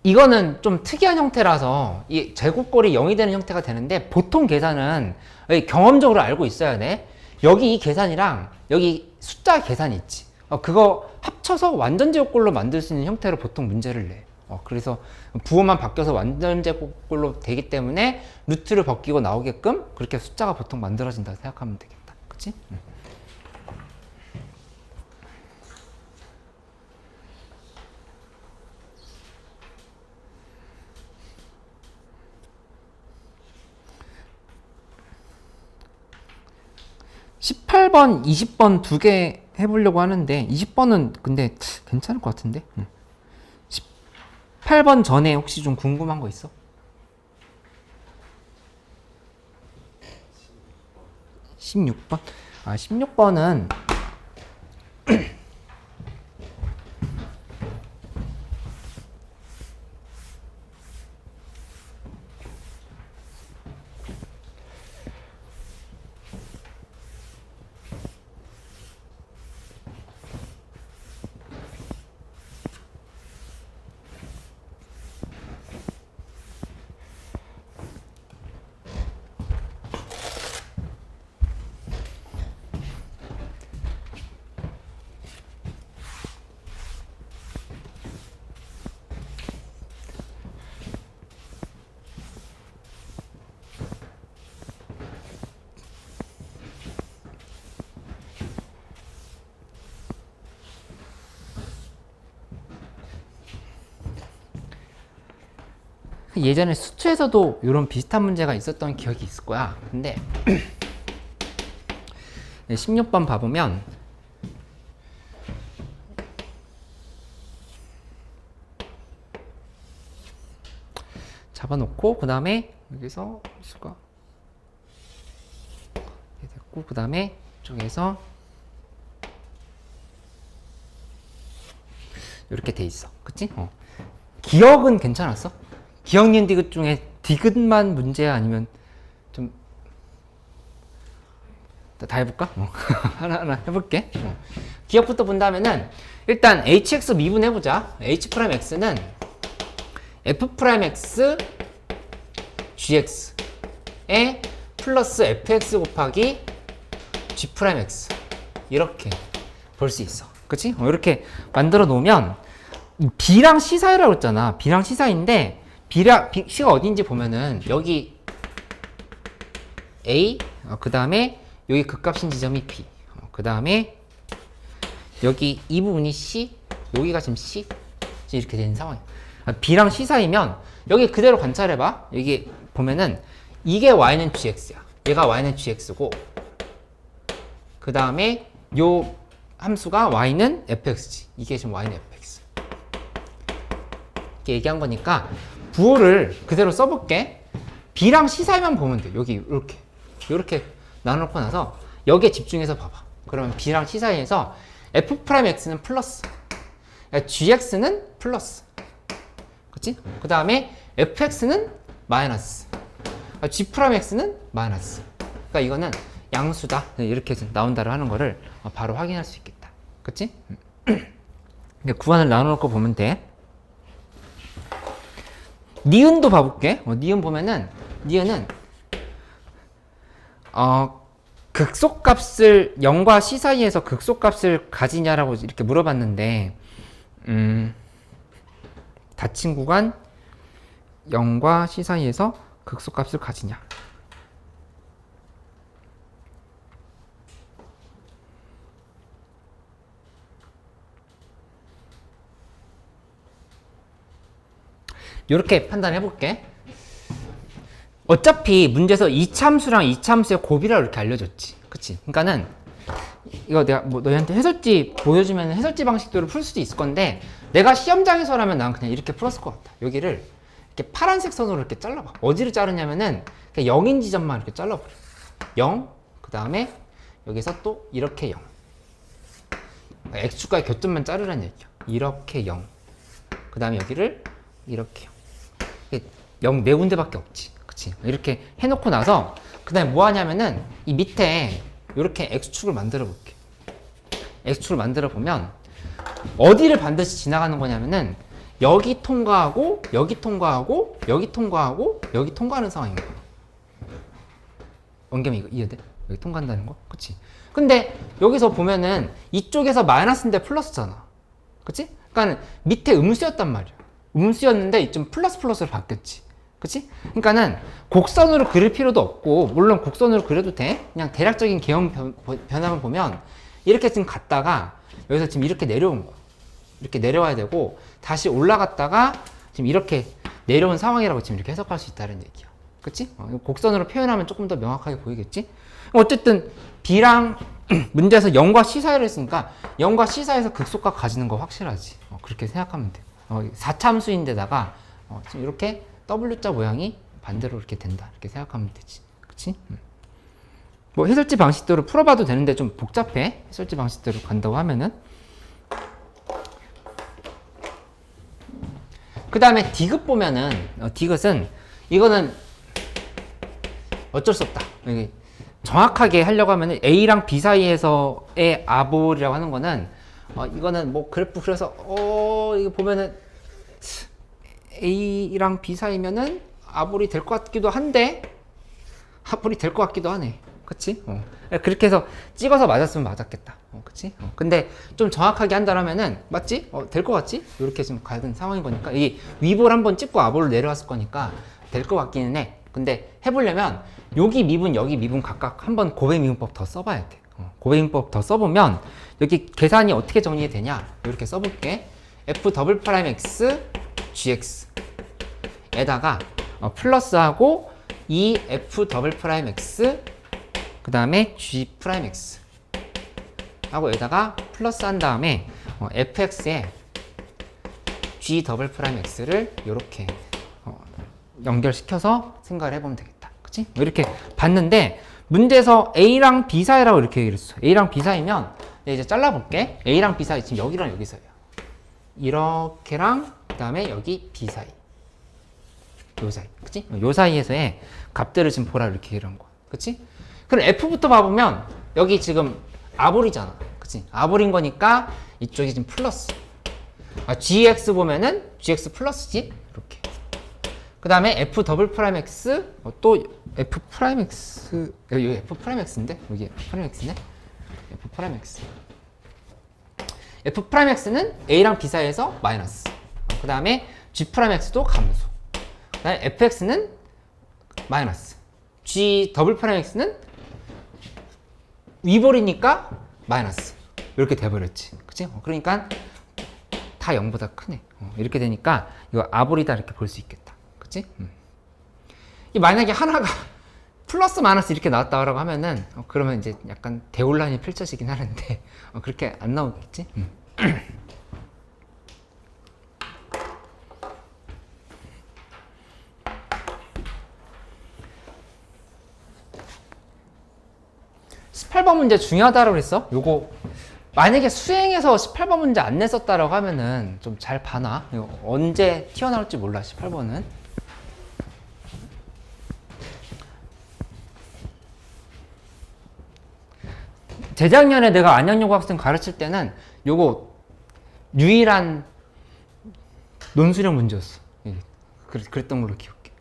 이거는 좀 특이한 형태라서 이 제곱꼴이 0이 되는 형태가 되는데 보통 계산은 경험적으로 알고 있어야 돼. 여기 이 계산이랑 여기 숫자 계산이 있지. 그거 합쳐서 완전 제곱꼴로 만들 수 있는 형태로 보통 문제를 내. 그래서 부호만 바뀌어서 완전 제곱꼴로 되기 때문에 루트를 벗기고 나오게끔 그렇게 숫자가 보통 만들어진다고 생각하면 되겠다. 그치? 18번, 20번 두 개 해보려고 하는데 20번은 근데 괜찮을 것 같은데 18번 전에 혹시 좀 궁금한 거 있어? 16번? 16번은 예전에 수투에서도 이런 비슷한 문제가 있었던 기억이 있을 거야. 근데 16번 봐보면 잡아놓고 그 다음에 여기서 수가 이렇게 됐고 그 다음에 이쪽에서 이렇게 돼 있어. 그치? 기억은 괜찮았어? 기억 니은 디귿 중에 디귿만 문제야 아니면 좀 다 해볼까? 하나하나 해볼게. 기억부터 본다면은 일단 hx 미분해보자. h'x는 f'x gx에 플러스 fx 곱하기 g'x 이렇게 볼 수 있어. 그치? 이렇게 만들어 놓으면 b랑 c 사이라고 했잖아. b랑 c 사이인데 C가 어딘지 보면은 여기 A, 그 다음에 여기 극값인 지점이 B, 그 다음에 여기 이 부분이 C, 여기가 지금 C 이렇게 되는 상황이야. B랑 C 사이면 여기 그대로 관찰해봐. 여기 보면은 이게 Y는 GX야. 얘가 Y는 GX고 그 다음에 요 함수가 Y는 FX지. 이게 지금 Y는 FX 이렇게 얘기한 거니까 부호를 그대로 써볼게. B랑 C 사이만 보면 돼. 여기 이렇게 나눠놓고 나서 여기에 집중해서 봐봐. 그러면 B랑 C 사이에서 F'X는 플러스, GX는 플러스, 그치? 그 다음에 FX는 마이너스, G'X는 마이너스. 그러니까 이거는 양수다. 이렇게 나온다를 하는 거를 바로 확인할 수 있겠다. 그치? 구간을 나눠놓고 보면 돼. 니은도 봐볼게. 니은 보면은 니은은 극소값을 0과 C 사이에서 극소값을 가지냐라고 이렇게 물어봤는데 닫힌 구간 0과 C 사이에서 극소값을 가지냐. 이렇게 판단해 볼게. 어차피 문제에서 이차함수랑 이차함수의 곱이라고 이렇게 알려줬지. 그치? 그러니까는 이거 내가 뭐 너희한테 해설지 보여주면 해설지 방식대로 풀 수도 있을 건데 내가 시험장에서라면 난 그냥 이렇게 풀었을 것 같아. 여기를 이렇게 파란색 선으로 이렇게 잘라봐. 어디를 자르냐면은 그냥 0인 지점만 이렇게 잘라버려. 0, 그 다음에 여기서 또 이렇게 0. x축과의 교점만 자르라는 얘기야. 이렇게 0. 그 다음에 여기를 이렇게 0 네 군데밖에 없지. 그치? 이렇게 해놓고 나서 그 다음에 뭐 하냐면은 이 밑에 이렇게 x축을 만들어 볼게. x축을 만들어 보면 어디를 반드시 지나가는 거냐면은 여기 통과하고 여기 통과하고 여기 통과하고 여기 통과하는 상황인 거야. 원겸이 이거 이해돼? 여기 통과한다는 거? 그치? 근데 여기서 보면은 이쪽에서 마이너스인데 플러스잖아. 그치? 그러니까 밑에 음수였단 말이야. 음수였는데 이쯤 플러스로 바뀌었지. 그치? 그러니까는 곡선으로 그릴 필요도 없고, 물론 곡선으로 그려도 돼. 그냥 대략적인 개형 변화만 보면 이렇게 지금 갔다가 여기서 지금 이렇게 내려온 거야. 이렇게 내려와야 되고 다시 올라갔다가 지금 이렇게 내려온 상황이라고 지금 이렇게 해석할 수 있다는 얘기야. 그치? 곡선으로 표현하면 조금 더 명확하게 보이겠지? 어쨌든 B랑 문제에서 0과 C 사이를 했으니까 0과 C 사이에서 극소값 가지는 거 확실하지. 그렇게 생각하면 돼. 4참수인데다가 지금 이렇게 W자 모양이 반대로 이렇게 된다. 이렇게 생각하면 되지. 그치? 뭐 해설지 방식대로 풀어봐도 되는데 좀 복잡해. 해설지 방식대로 간다고 하면은. 그 다음에 디귿 보면은, 디귿은, 이거는 어쩔 수 없다. 여기 정확하게 하려고 하면은 A랑 B 사이에서의 아볼이라고 하는 거는, 이거는 뭐 그래프 그래서, 이거 보면은 A랑 B 사이면은 아볼이 될 것 같기도 한데, 아볼이 될 것 같기도 하네. 그치? 그렇게 해서 찍어서 맞았으면 맞았겠다. 그치? 근데 좀 정확하게 한다면은, 맞지? 될 것 같지? 이렇게 지금 가는 상황인 거니까, 이 위볼 한번 찍고 아볼로 내려왔을 거니까 될 것 같기는 해. 근데 해보려면, 여기 미분, 여기 미분 각각 한번 곱의 미분법 더 써봐야 돼. 곱의 미분법 더 써보면, 여기 계산이 어떻게 정리되냐? 이렇게 써볼게. f 더블 프라임 x, gx 에다가 플러스하고 이 f 더블 프라임 x 그 다음에 g 프라임 x 하고 여기다가 플러스 한 다음에 fx에 g 더블 프라임 x를 이렇게 연결시켜서 생각을 해보면 되겠다. 그치? 이렇게 봤는데 문제에서 A랑 B 사이라고 이렇게 얘기를 했어. A랑 B 사이면 이제 잘라볼게. A랑 B 사이 지금 여기랑 여기 사이야. 이렇게랑 그 다음에 여기 B 사이. 요 사이. 그치? 요 사이에서의 값들을 지금 보라 이렇게 이런 거야. 그치? 그럼 F부터 봐보면 여기 지금 아볼이잖아. 그치? 아볼인 거니까 이쪽이 지금 플러스. GX 보면은 GX 플러스지? 이렇게. 그 다음에 F 더블 프라임 X, 또 F 프라임 X, 여기 F 프라임 X인데? 여기 F 프라임 X네? F 프라임 X. F 프라임 X는 A랑 B 사이에서 마이너스. 그 다음에 G 프라임 X도 감소. 그 다음에 FX는 마이너스. G 더블 프라임 X는 위볼이니까 마이너스. 이렇게 돼버렸지. 그치? 그러니까 다 0보다 크네. 이렇게 되니까 이거 아볼이다 이렇게 볼 수 있겠다. 그치? 만약에 하나가 플러스 마이너스 이렇게 나왔다고 하면은 그러면 이제 약간 대혼란이 펼쳐지긴 하는데 그렇게 안 나오겠지? 18번 문제 중요하다고 그랬어? 요거 만약에 수행해서 18번 문제 안 냈었다라고 하면은 좀 잘 봐놔. 이거 언제 튀어나올지 몰라. 18번은 재작년에 내가 안양여고 학생 가르칠 때는 요거 유일한 논술형 문제였어. 그랬던 걸로 기억해.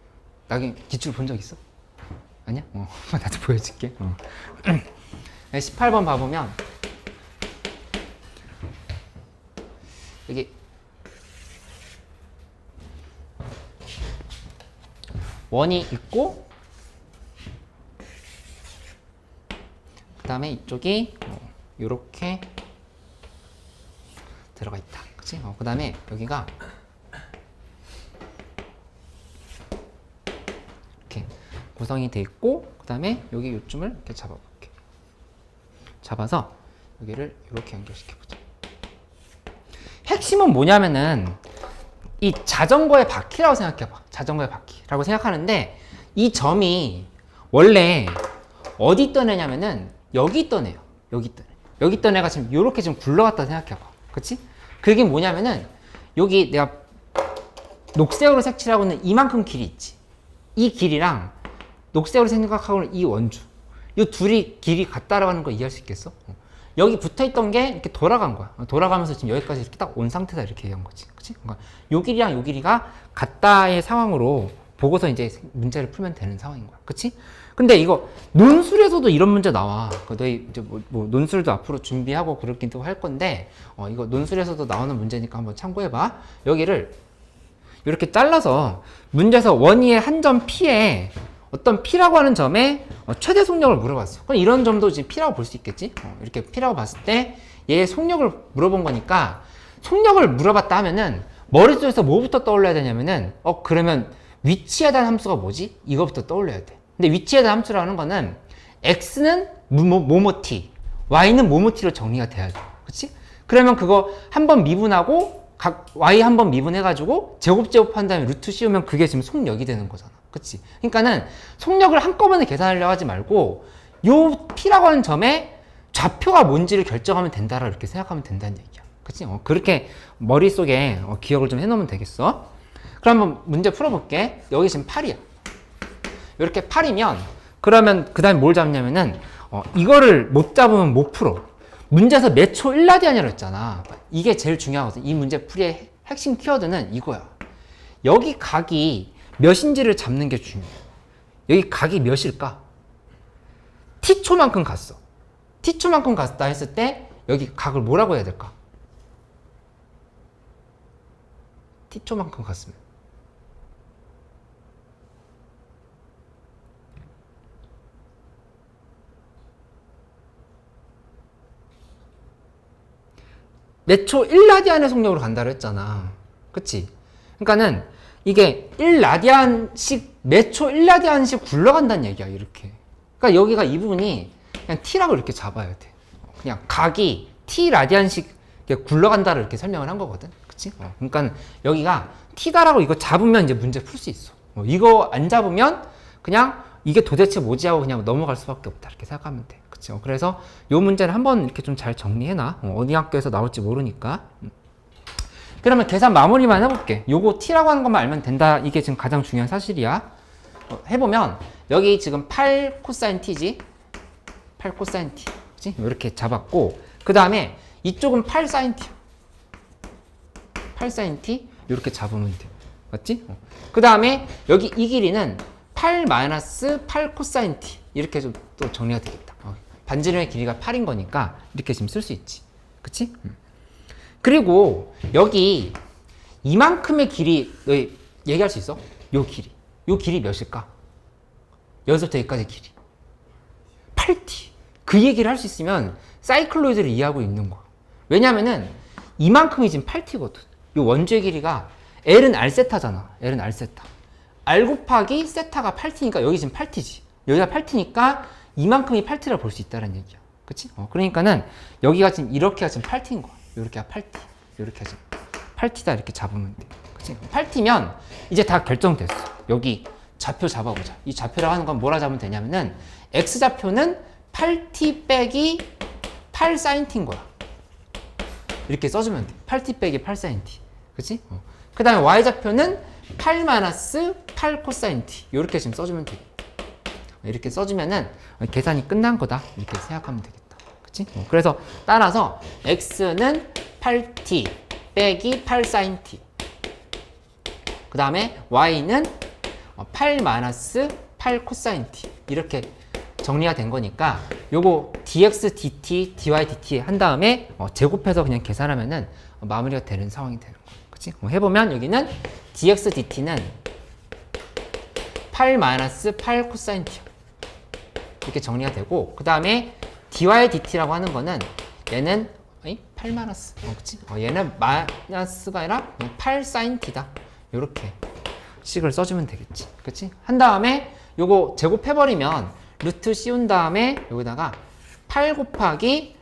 나중에 기출 본 적 있어? 아니야? 나도 보여줄게. 18번 봐보면 여기 원이 있고 그 다음에 이쪽이 이렇게 들어가 있다. 그치? 그 다음에 여기가 이렇게 구성이 돼 있고 그 다음에 여기 요쯤을 이렇게 잡아볼게. 잡아서 여기를 이렇게 연결시켜보자. 핵심은 뭐냐면은 이 자전거의 바퀴라고 생각해봐. 자전거의 바퀴라고 생각하는데 이 점이 원래 어디 있던 애냐면은 여기 있던 애요. 여기 있던 애. 여기 있던 애가 지금 이렇게 지금 굴러갔다 생각해봐. 그치? 그게 뭐냐면은 여기 내가 녹색으로 색칠하고 있는 이만큼 길이 있지. 이 길이랑 녹색으로 생각하고 있는 이 원주. 이 둘이 길이 같다라고 하는 거 이해할 수 있겠어? 여기 붙어있던 게 이렇게 돌아간 거야. 돌아가면서 지금 여기까지 이렇게 딱 온 상태다 이렇게 얘기한 거지. 그치? 그러니까 요 길이랑 요 길이가 같다의 상황으로 보고서 이제 문제를 풀면 되는 상황인 거야. 그치? 근데 이거 논술에서도 이런 문제 나와. 너희 이제 뭐 논술도 앞으로 준비하고 그렇긴 할 건데, 이거 논술에서도 나오는 문제니까 한번 참고해봐. 여기를 이렇게 잘라서 문제에서 원위의 한 점 P에 어떤 P라고 하는 점에 최대 속력을 물어봤어. 그럼 이런 점도 지금 P라고 볼 수 있겠지? 이렇게 P라고 봤을 때 얘의 속력을 물어본 거니까 속력을 물어봤다 하면은 머릿속에서 뭐부터 떠올려야 되냐면은 그러면 위치에 대한 함수가 뭐지? 이거부터 떠올려야 돼. 근데 위치에 대한 함수라는 거는 x는 뭐뭐 t, y는 뭐뭐 t로 정리가 돼야죠. 그치? 그러면 그거 한번 미분하고 각 y 한번 미분해가지고 제곱한 다음에 루트 씌우면 그게 지금 속력이 되는 거잖아. 그치? 그러니까는 속력을 한꺼번에 계산하려고 하지 말고 요 p라고 하는 점에 좌표가 뭔지를 결정하면 된다라 이렇게 생각하면 된다는 얘기야. 그치? 그렇게 머릿속에 기억을 좀 해놓으면 되겠어. 그럼 한번 문제 풀어볼게. 여기 지금 8이야. 이렇게 8이면 그러면 그 다음에 뭘 잡냐면은 이거를 못 잡으면 못 풀어. 문제에서 몇 초 1라디안이라고 했잖아. 이게 제일 중요하거든. 이 문제 풀이의 핵심 키워드는 이거야. 여기 각이 몇인지를 잡는 게 중요해. 여기 각이 몇일까? t초만큼 갔어. t초만큼 갔다 했을 때 여기 각을 뭐라고 해야 될까? t초만큼 갔으면 몇 초 1라디안의 속력으로 간다고 했잖아. 그치? 그러니까는 이게 1라디안씩 몇 초 1라디안씩 굴러간다는 얘기야. 이렇게. 그러니까 여기가 이 부분이 그냥 t라고 이렇게 잡아야 돼. 그냥 각이 t라디안씩 굴러간다를 이렇게 설명을 한 거거든. 그치? 그러니까 여기가 t다라고 이거 잡으면 이제 문제 풀 수 있어. 이거 안 잡으면 그냥 이게 도대체 뭐지 하고 그냥 넘어갈 수밖에 없다. 이렇게 생각하면 돼. 그쵸? 그래서 요 문제는 한번 이렇게 좀 잘 정리해놔. 어디 학교에서 나올지 모르니까. 그러면 계산 마무리만 해볼게. 요거 t라고 하는 것만 알면 된다. 이게 지금 가장 중요한 사실이야. 해보면 여기 지금 8 코사인 t지? 8 코사인 t. 그치? 이렇게 잡았고 그 다음에 이쪽은 8 사인 t. 8 사인 t 이렇게 잡으면 돼. 맞지? 그 다음에 여기 이 길이는 8 마이너스 8 코사인 t. 이렇게 좀 또 정리가 되겠다. 반지름의 길이가 8인 거니까 이렇게 지금 쓸 수 있지. 그치? 그리고 여기 이만큼의 길이 너희 얘기할 수 있어? 요 길이. 요 길이 몇일까? 여기서부터 여기까지 길이. 8t. 그 얘기를 할 수 있으면 사이클로이드를 이해하고 있는 거야. 왜냐면은 이만큼이 지금 8t거든. 요 원주의 길이가 L은 R세타잖아. L은 R세타. R 곱하기 세타가 8t니까 여기 지금 8t지. 여기가 8t니까 이만큼이 8t라고 볼 수 있다는 얘기야. 그치? 그러니까는 여기가 지금 이렇게가 지금 8t인 거야. 이렇게가 8t. 이렇게 지금 8t다 이렇게 잡으면 돼. 그치? 8t면 이제 다 결정됐어. 여기 좌표 잡아보자. 이 좌표라고 하는 건 뭐라 잡으면 되냐면은 x좌표는 8t 빼기 8 sin t인 거야. 이렇게 써주면 돼. 8t 빼기 8 sin t. 그치? 그 다음에 y좌표는 8 마이너스 8 코사인 t. 이렇게 지금 써주면 돼. 이렇게 써주면은 계산이 끝난 거다. 이렇게 생각하면 되겠다. 그치? 그래서 따라서 x는 8t 빼기 8 sin t. 그 다음에 y는 8 마이너스 8 코사인 t. 이렇게 정리가 된 거니까 요거 dx dt dy dt 한 다음에 제곱해서 그냥 계산하면은 마무리가 되는 상황이 되는 거야. 그치? 해보면 여기는 dx dt는 8 마이너스 8 코사인 t 이렇게 정리가 되고 그 다음에 dy dt라고 하는 거는 얘는 8 마이너스 그치? 얘는 마이너스가 아니라 8 sin t다. 요렇게 식을 써주면 되겠지. 그치? 한 다음에 요거 제곱해버리면 루트 씌운 다음에 여기다가 8 곱하기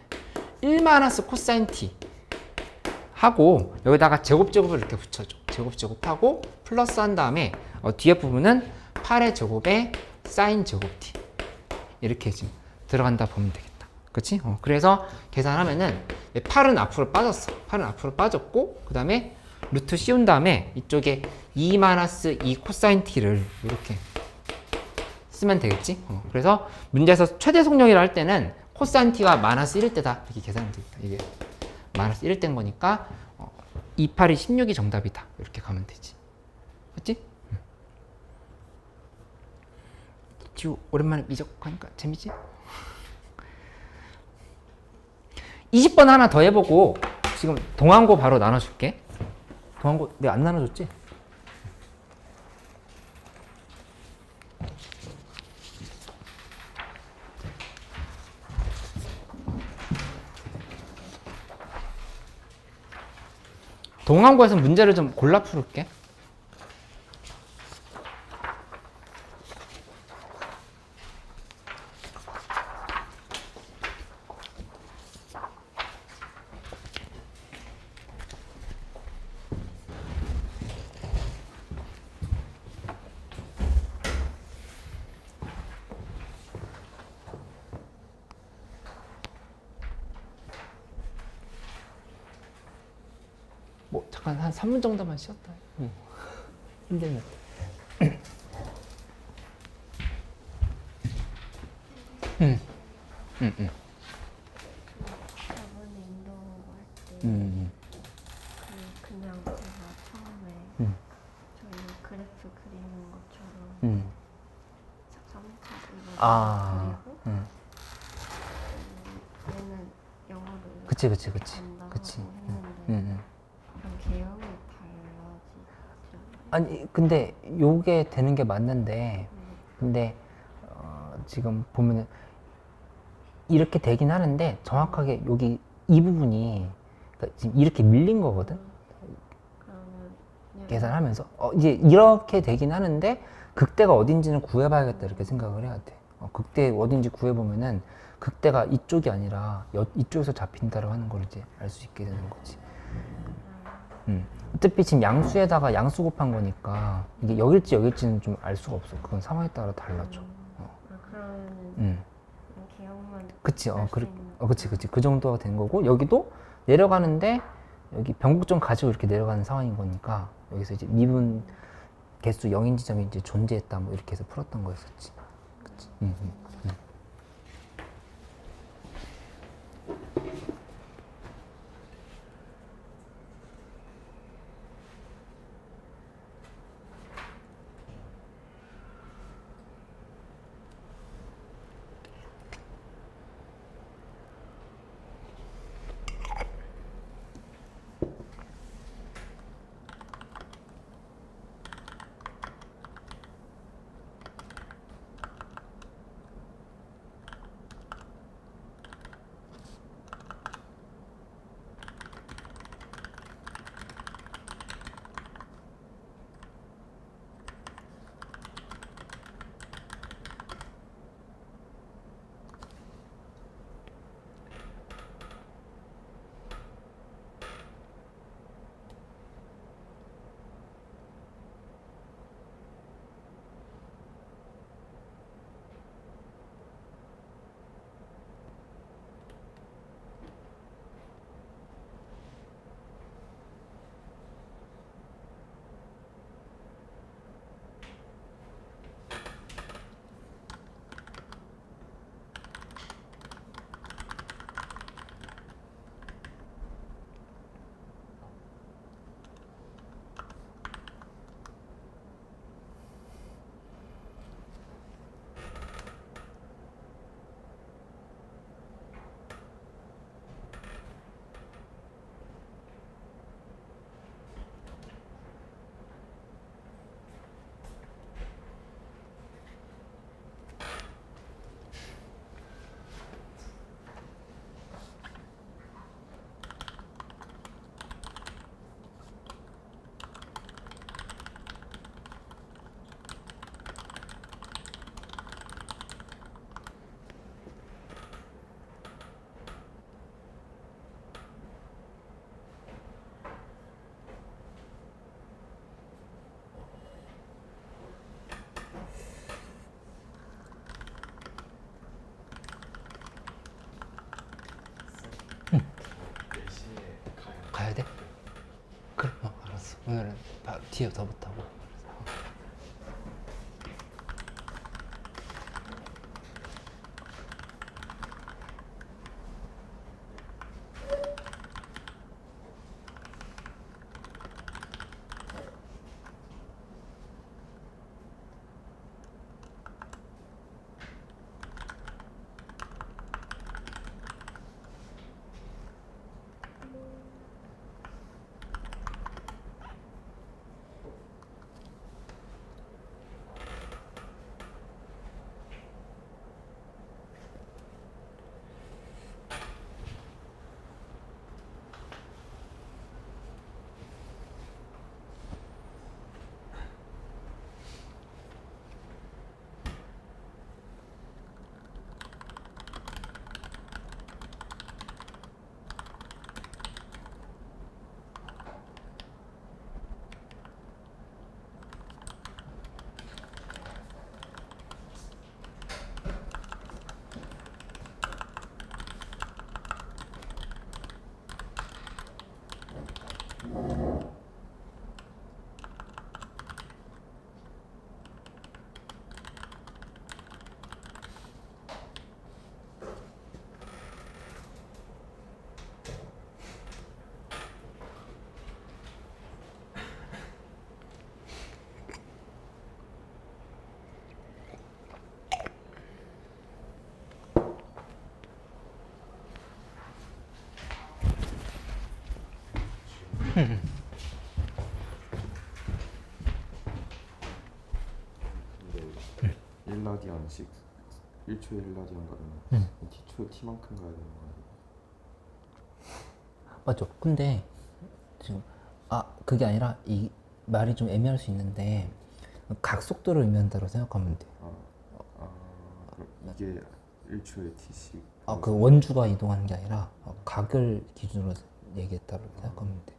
1 마이너스 코사인 t 하고 여기다가 제곱을 이렇게 붙여줘. 제곱하고 플러스 한 다음에 뒤에 부분은 8의 제곱에 사인 제곱 t 이렇게 지금 들어간다 보면 되겠다. 그치? 그래서 계산하면은 8은 앞으로 빠졌어. 8은 앞으로 빠졌고 그 다음에 루트 씌운 다음에 이쪽에 2 마이너스 2 코사인 t를 이렇게 쓰면 되겠지? 그래서 문제에서 최대 속력이라 할 때는 코사인 t가 마이너스 1일 때다 이렇게 계산하면 되겠다. 이게 마이너스 1일 때인 거니까 28이 16이 정답이다 이렇게 가면 되지. 맞지? 지우 오랜만에 미적하니까 재밌지? 20번 하나 더 해보고 지금 동항고 바로 나눠줄게. 동항고 내가 안 나눠줬지? 동항고에서 문제를 좀 골라 풀을게. 뭐 잠깐 한 3분 정도만 쉬었다. 힘들면. 저번에 인도어 할때 그냥 제가 처음에 저희 그래프 그리는 것처럼 점카드로 아, 그리고 얘는 영어로 이렇게 그치. 간다고 그치. 했는데 그럼 개형이 달라지지 않아요? 아니 근데 요게 되는 게 맞는데 근데 지금 보면은 이렇게 되긴 하는데 정확하게 여기 이 부분이 그러니까 지금 이렇게 밀린 거거든. 그러면 그냥 계산하면서 이제 이렇게 되긴 하는데 극대가 어딘지는 구해봐야겠다 이렇게 생각을 해야 돼. 극대 어딘지 구해보면은 극대가 이쪽이 아니라 이쪽에서 잡힌다고 하는 걸 이제 알 수 있게 되는 거지. 어차피 지금 양수에다가 양수 곱한 거니까 이게 여길지는 좀 알 수가 없어. 그건 상황에 따라 달라져. 그러면은 개형만 그치, 할수 그래, 있는 그치. 그 정도가 된 거고, 여기도 내려가는데, 여기 변곡점 가지고 이렇게 내려가는 상황인 거니까, 여기서 이제 미분 개수 0인 지점이 이제 존재했다, 뭐 이렇게 해서 풀었던 거였었지. 그치. 가야 돼? 그래, 알았어. 오늘은 뒤에 더 붙하고. 근데 1라디안씩 1초에 1라디안 가면 T초 T만큼 가야 되는 거 아니에요? 맞죠. 근데 지금 그게 아니라 이 말이 좀 애매할 수 있는데 각속도를 의미한다고 생각하면 돼. 그럼 이게 1초에 T씩 그 원주가 이동하는 게 아니라 각을 기준으로 얘기했다고 생각하면 돼.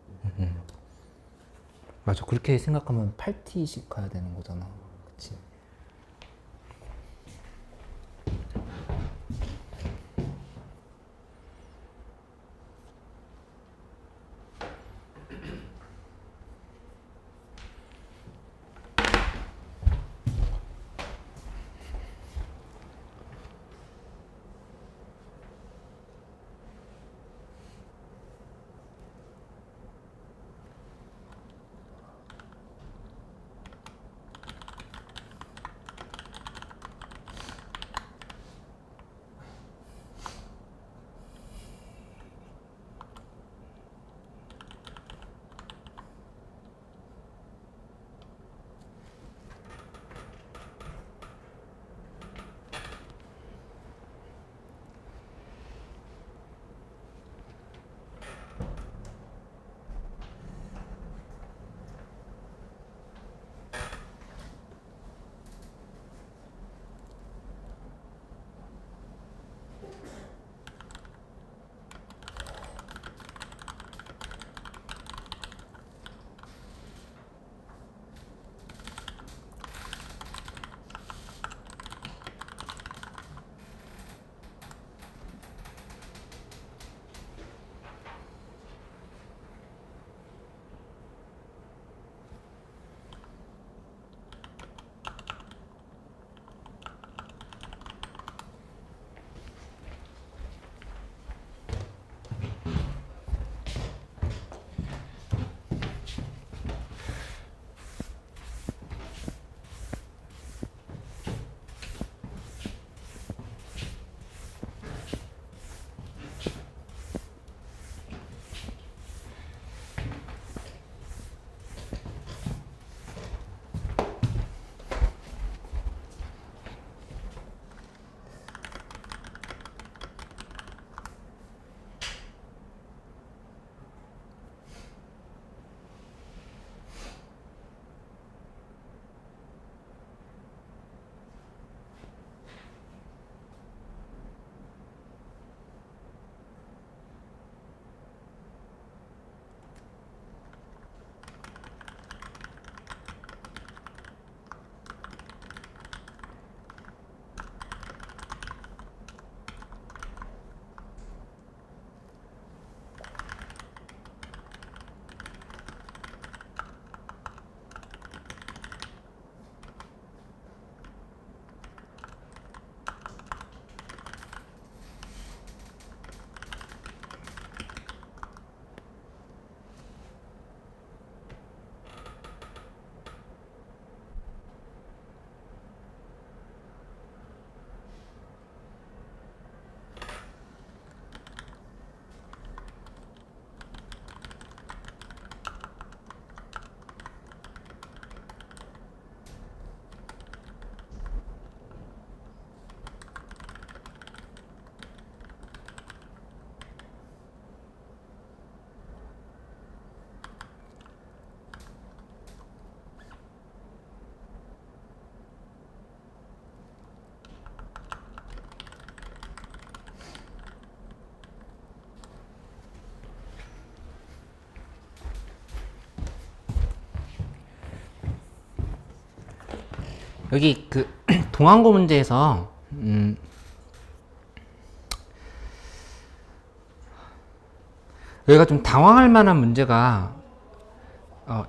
맞아. 그렇게 생각하면 8T씩 가야 되는 거잖아. 그치? 여기 그 동항고 문제에서 여기가 좀 당황할 만한 문제가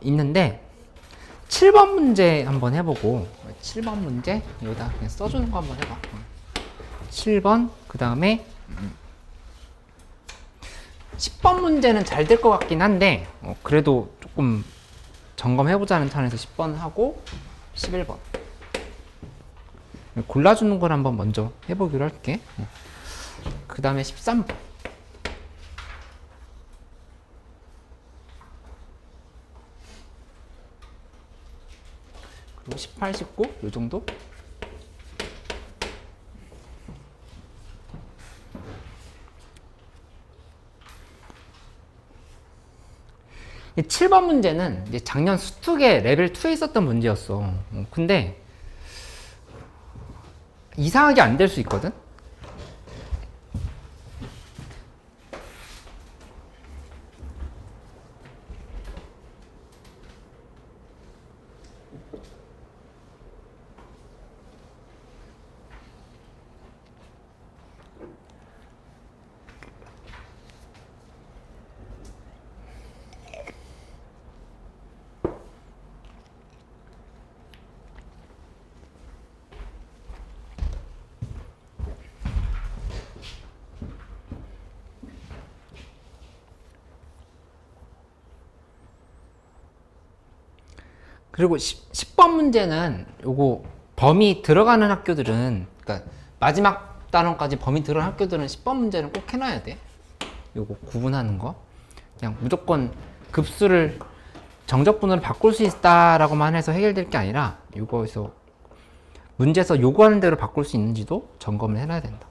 있는데 7번 문제 한번 해보고 7번 문제 여기다 그냥 써주는 거 한번 해봐. 7번 그 다음에 10번 문제는 잘 될 것 같긴 한데 그래도 조금 점검해보자는 차원에서 10번 하고 11번 골라주는 걸 한번 먼저 해보기로 할게. 그 다음에 13번 18, 19 요 정도? 이 7번 문제는 이제 작년 수특의 레벨 2에 있었던 문제였어. 근데 이상하게 안 될 수 있거든? 그리고 10번 문제는 요거 범위 들어가는 학교들은, 그러니까 마지막 단원까지 범위 들어가는 학교들은 10번 문제는 꼭 해놔야 돼. 요거 구분하는 거. 그냥 무조건 급수를 정적분으로 바꿀 수 있다라고만 해서 해결될 게 아니라 요거에서 문제에서 요구하는 대로 바꿀 수 있는지도 점검을 해놔야 된다.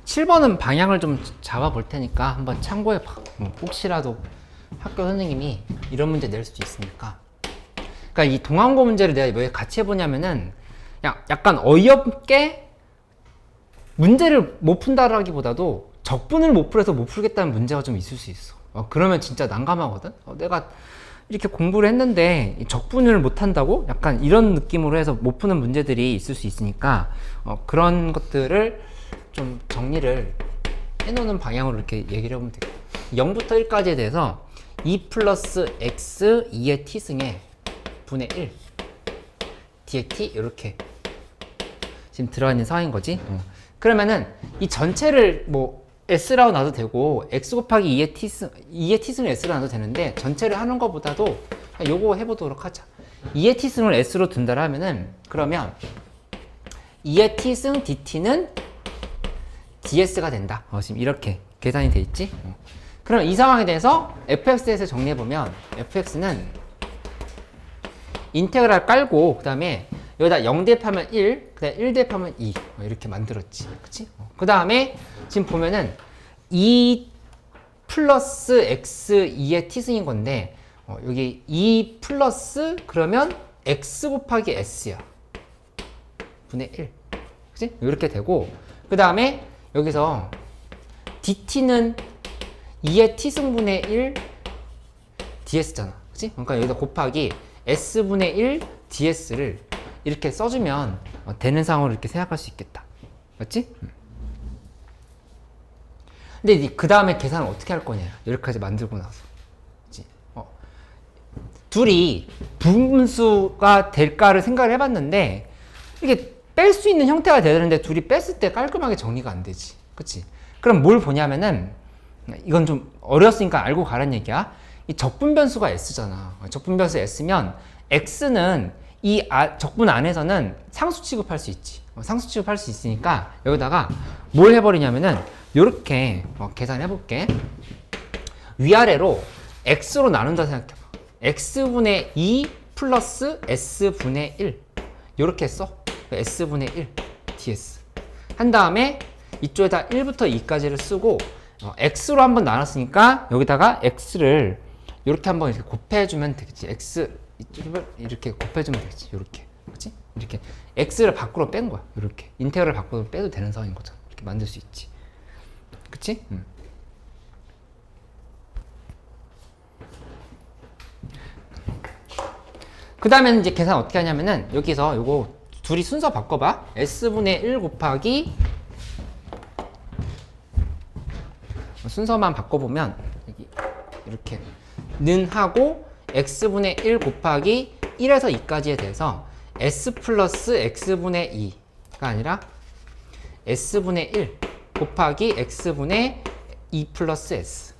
7번은 방향을 좀 잡아 볼 테니까 한번 참고해 봐. 혹시라도 학교 선생님이 이런 문제 낼 수도 있으니까. 그러니까 이 동항고 문제를 내가 왜 같이 해보냐면은 약간 어이없게 문제를 못 푼다라기보다도 적분을 못 풀어서 못 풀겠다는 문제가 좀 있을 수 있어. 그러면 진짜 난감하거든. 내가 이렇게 공부를 했는데 적분을 못 한다고? 약간 이런 느낌으로 해서 못 푸는 문제들이 있을 수 있으니까 그런 것들을 좀 정리를 해놓는 방향으로 이렇게 얘기를 해보면 되겠다. 0부터 1까지에 대해서 2 플러스 x 2의 t승에 분의 1 d의 t 이렇게 지금 들어가 있는 상황인 거지. 그러면은 이 전체를 뭐 s라고 놔도 되고 x 곱하기 2의 t승을 s로 놔도 되는데 전체를 하는 것보다도 요거 해보도록 하자. 2의 t승을 s로 둔다 하면은 그러면 2의 t승 dt는 ds가 된다. 지금 이렇게 계산이 돼 있지. 그럼 이 상황에 대해서 fx에서 정리해보면 fx는 인테그랄 깔고 그 다음에 여기다 0 대입하면 1, 그 다음에 1 대입하면 2 이렇게 만들었지. 그치? 그 다음에 지금 보면은 2 플러스 x 2의 t승인 건데 여기 2 플러스 그러면 x 곱하기 s야. 분의 1. 그치? 이렇게 되고 그 다음에 여기서 dt는 2의 t승분의 1 ds잖아. 그치? 그러니까 여기다 곱하기 s분의 1 ds를 이렇게 써주면 되는 상황으로 이렇게 생각할 수 있겠다. 맞지? 근데 그 다음에 계산을 어떻게 할 거냐. 여기까지 만들고 나서. 그치? 둘이 분수가 될까를 생각을 해봤는데 이게 뺄 수 있는 형태가 돼야 되는데 둘이 뺐을 때 깔끔하게 정리가 안 되지. 그치? 그럼 뭘 보냐면은 이건 좀 어려웠으니까 알고 가란 얘기야. 이 적분 변수가 s잖아. 적분 변수 s면 x는 이 적분 안에서는 상수 취급할 수 있지. 상수 취급할 수 있으니까 여기다가 뭘 해버리냐면은 요렇게 계산해 볼게. 위아래로 x로 나눈다 생각해봐. x분의 2 플러스 s분의 1 요렇게 써. s분의 1 ds 한 다음에 이쪽에다 1부터 2까지를 쓰고 x로 한번 나눴으니까 여기다가 x를 이렇게 한번 이렇게 곱해주면 되겠지. x 이렇게 곱해주면 되겠지. 이렇게 그렇지? 이렇게 x를 밖으로 뺀 거야. 이렇게 인테그럴 밖으로 빼도 되는 상황인 거잖아. 이렇게 만들 수 있지. 그치? 그 다음에는 이제 계산 어떻게 하냐면은 여기서 요거 둘이 순서 바꿔봐. s분의 1 곱하기 순서만 바꿔보면 이렇게 는 하고 x분의 1 곱하기 1에서 2까지에 대해서 s 플러스 x분의 2가 아니라 s분의 1 곱하기 x분의 2 플러스 s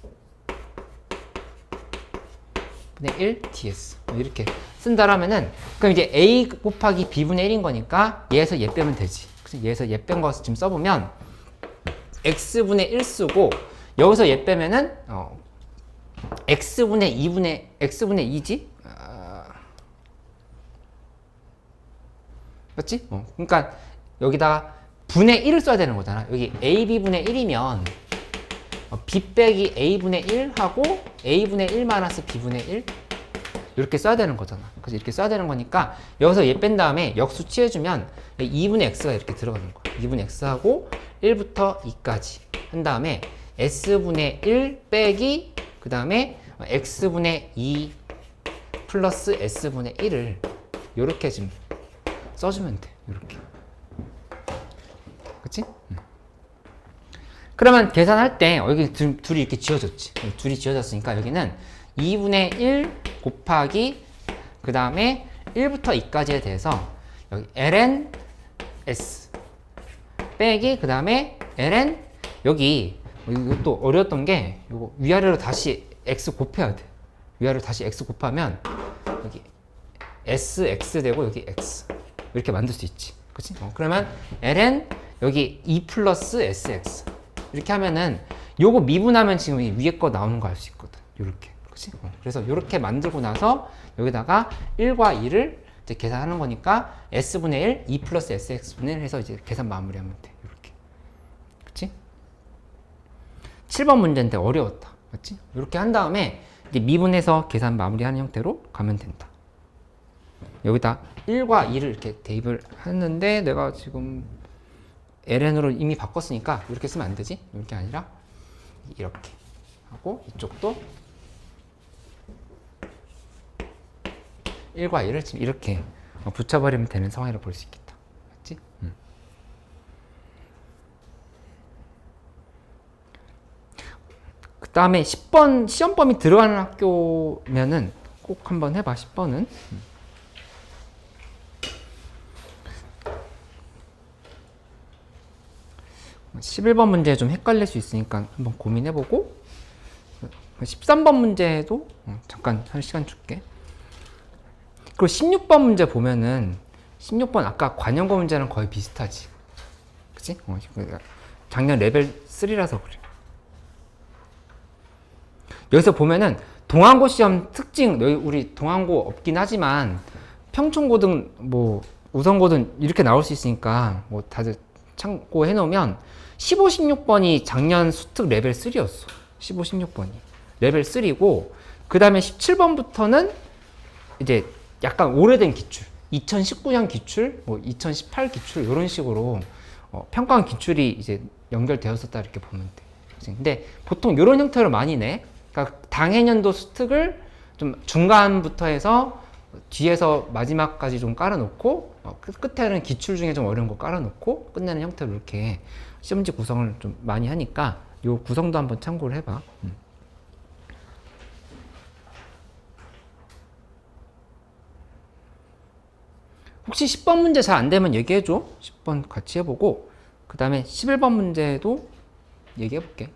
분의 1 ds 이렇게 쓴다라면은 그럼 이제 a 곱하기 b분의 1인 거니까 얘에서 얘 빼면 되지. 그치? 얘에서 얘 뺀 거 지금 써보면 x분의 1 쓰고 여기서 얘 빼면은 x분의 2지? 맞지? 그러니까 여기다가 분의 1을 써야 되는 거잖아. 여기 ab분의 1이면 b 빼기 a분의 1 하고 a분의 1 마이너스 b분의 1 이렇게 써야 되는 거잖아. 그래서 이렇게 써야 되는 거니까 여기서 얘 뺀 다음에 역수 취해주면 2분의 x가 이렇게 들어가는 거야. 2분의 x하고 1부터 2까지 한 다음에 s분의 1 빼기 그 다음에 x분의 2 플러스 s분의 1을 이렇게 지금 써주면 돼. 이렇게. 그치? 그러면 계산할 때 여기 둘이 이렇게 지어졌지. 둘이 지어졌으니까 여기는 2분의 1 곱하기 그 다음에 1부터 2까지에 대해서 여기 ln s 빼기 그 다음에 ln 여기 이것도 어려웠던 게 이거 위아래로 다시 x 곱해야 돼. 위아래로 다시 x 곱하면 여기 sx 되고 여기 x 이렇게 만들 수 있지. 그치? 그러면 ln 여기 2 플러스 sx 이렇게 하면은 요거 미분하면 지금 위에 거 나오는 거 알 수 있거든. 요렇게. 그치? 그래서 요렇게 만들고 나서 여기다가 1과 2를 이제 계산하는 거니까 s분의 1, 2 플러스 sx분의 1 해서 이제 계산 마무리하면 돼. 요렇게. 그치? 7번 문제인데 어려웠다. 맞지? 이렇게 한 다음에 이제 미분해서 계산 마무리하는 형태로 가면 된다. 여기다 1과 2를 이렇게 대입을 했는데 내가 지금 ln으로 이미 바꿨으니까 이렇게 쓰면 안 되지? 이렇게 아니라 이렇게 하고 이쪽도 1과 2를 지금 이렇게 붙여버리면 되는 상황이라고 볼 수 있겠다. 맞지? 그 다음에 10번 시험범위 들어가는 학교면은 꼭 한번 해봐. 10번은 11번 문제 좀 헷갈릴 수 있으니까 한번 고민해보고 13번 문제도 잠깐 한 시간 줄게. 그리고 16번 문제 보면은 16번 아까 관용고 문제랑 거의 비슷하지. 그치? 작년 레벨 3라서 그래. 여기서 보면은 동안고 시험 특징, 여기 우리 동안고 없긴 하지만 평촌고등 뭐 우선고등 이렇게 나올 수 있으니까 뭐 다들 참고해 놓으면 15, 16번이 작년 수특 레벨 3였어. 15, 16번이 레벨 3고 그 다음에 17번부터는 이제 약간 오래된 기출 2019년 기출, 뭐 2018 기출 이런 식으로 평가원 기출이 이제 연결되었었다 이렇게 보면 돼. 근데 보통 이런 형태로 많이 내. 그러니까 당해년도 수특을 좀 중간부터 해서 뒤에서 마지막까지 좀 깔아놓고 끝에는 기출 중에 좀 어려운 거 깔아놓고 끝내는 형태로 이렇게 시험지 구성을 좀 많이 하니까 이 구성도 한번 참고를 해봐. 혹시 10번 문제 잘 안 되면 얘기해줘. 10번 같이 해보고 그 다음에 11번 문제도 얘기해볼게.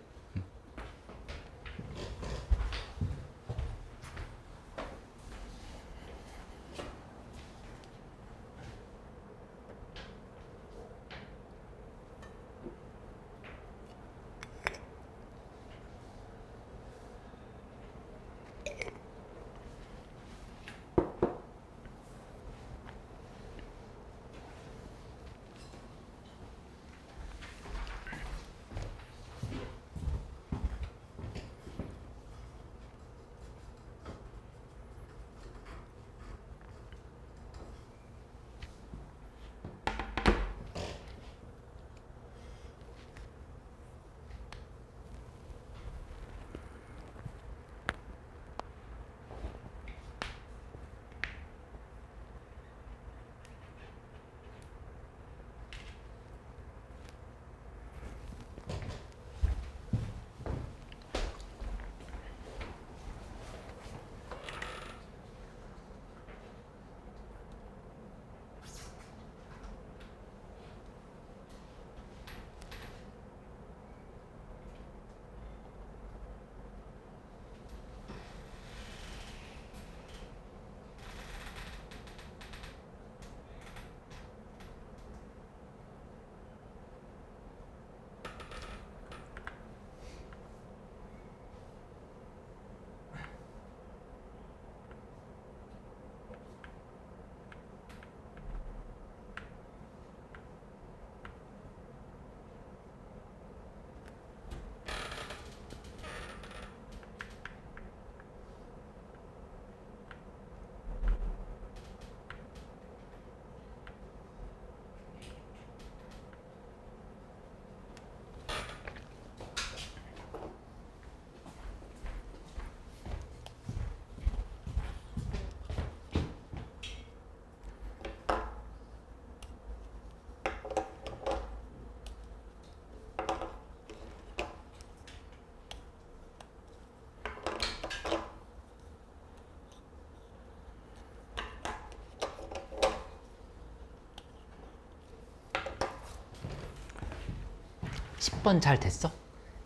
10번 잘 됐어?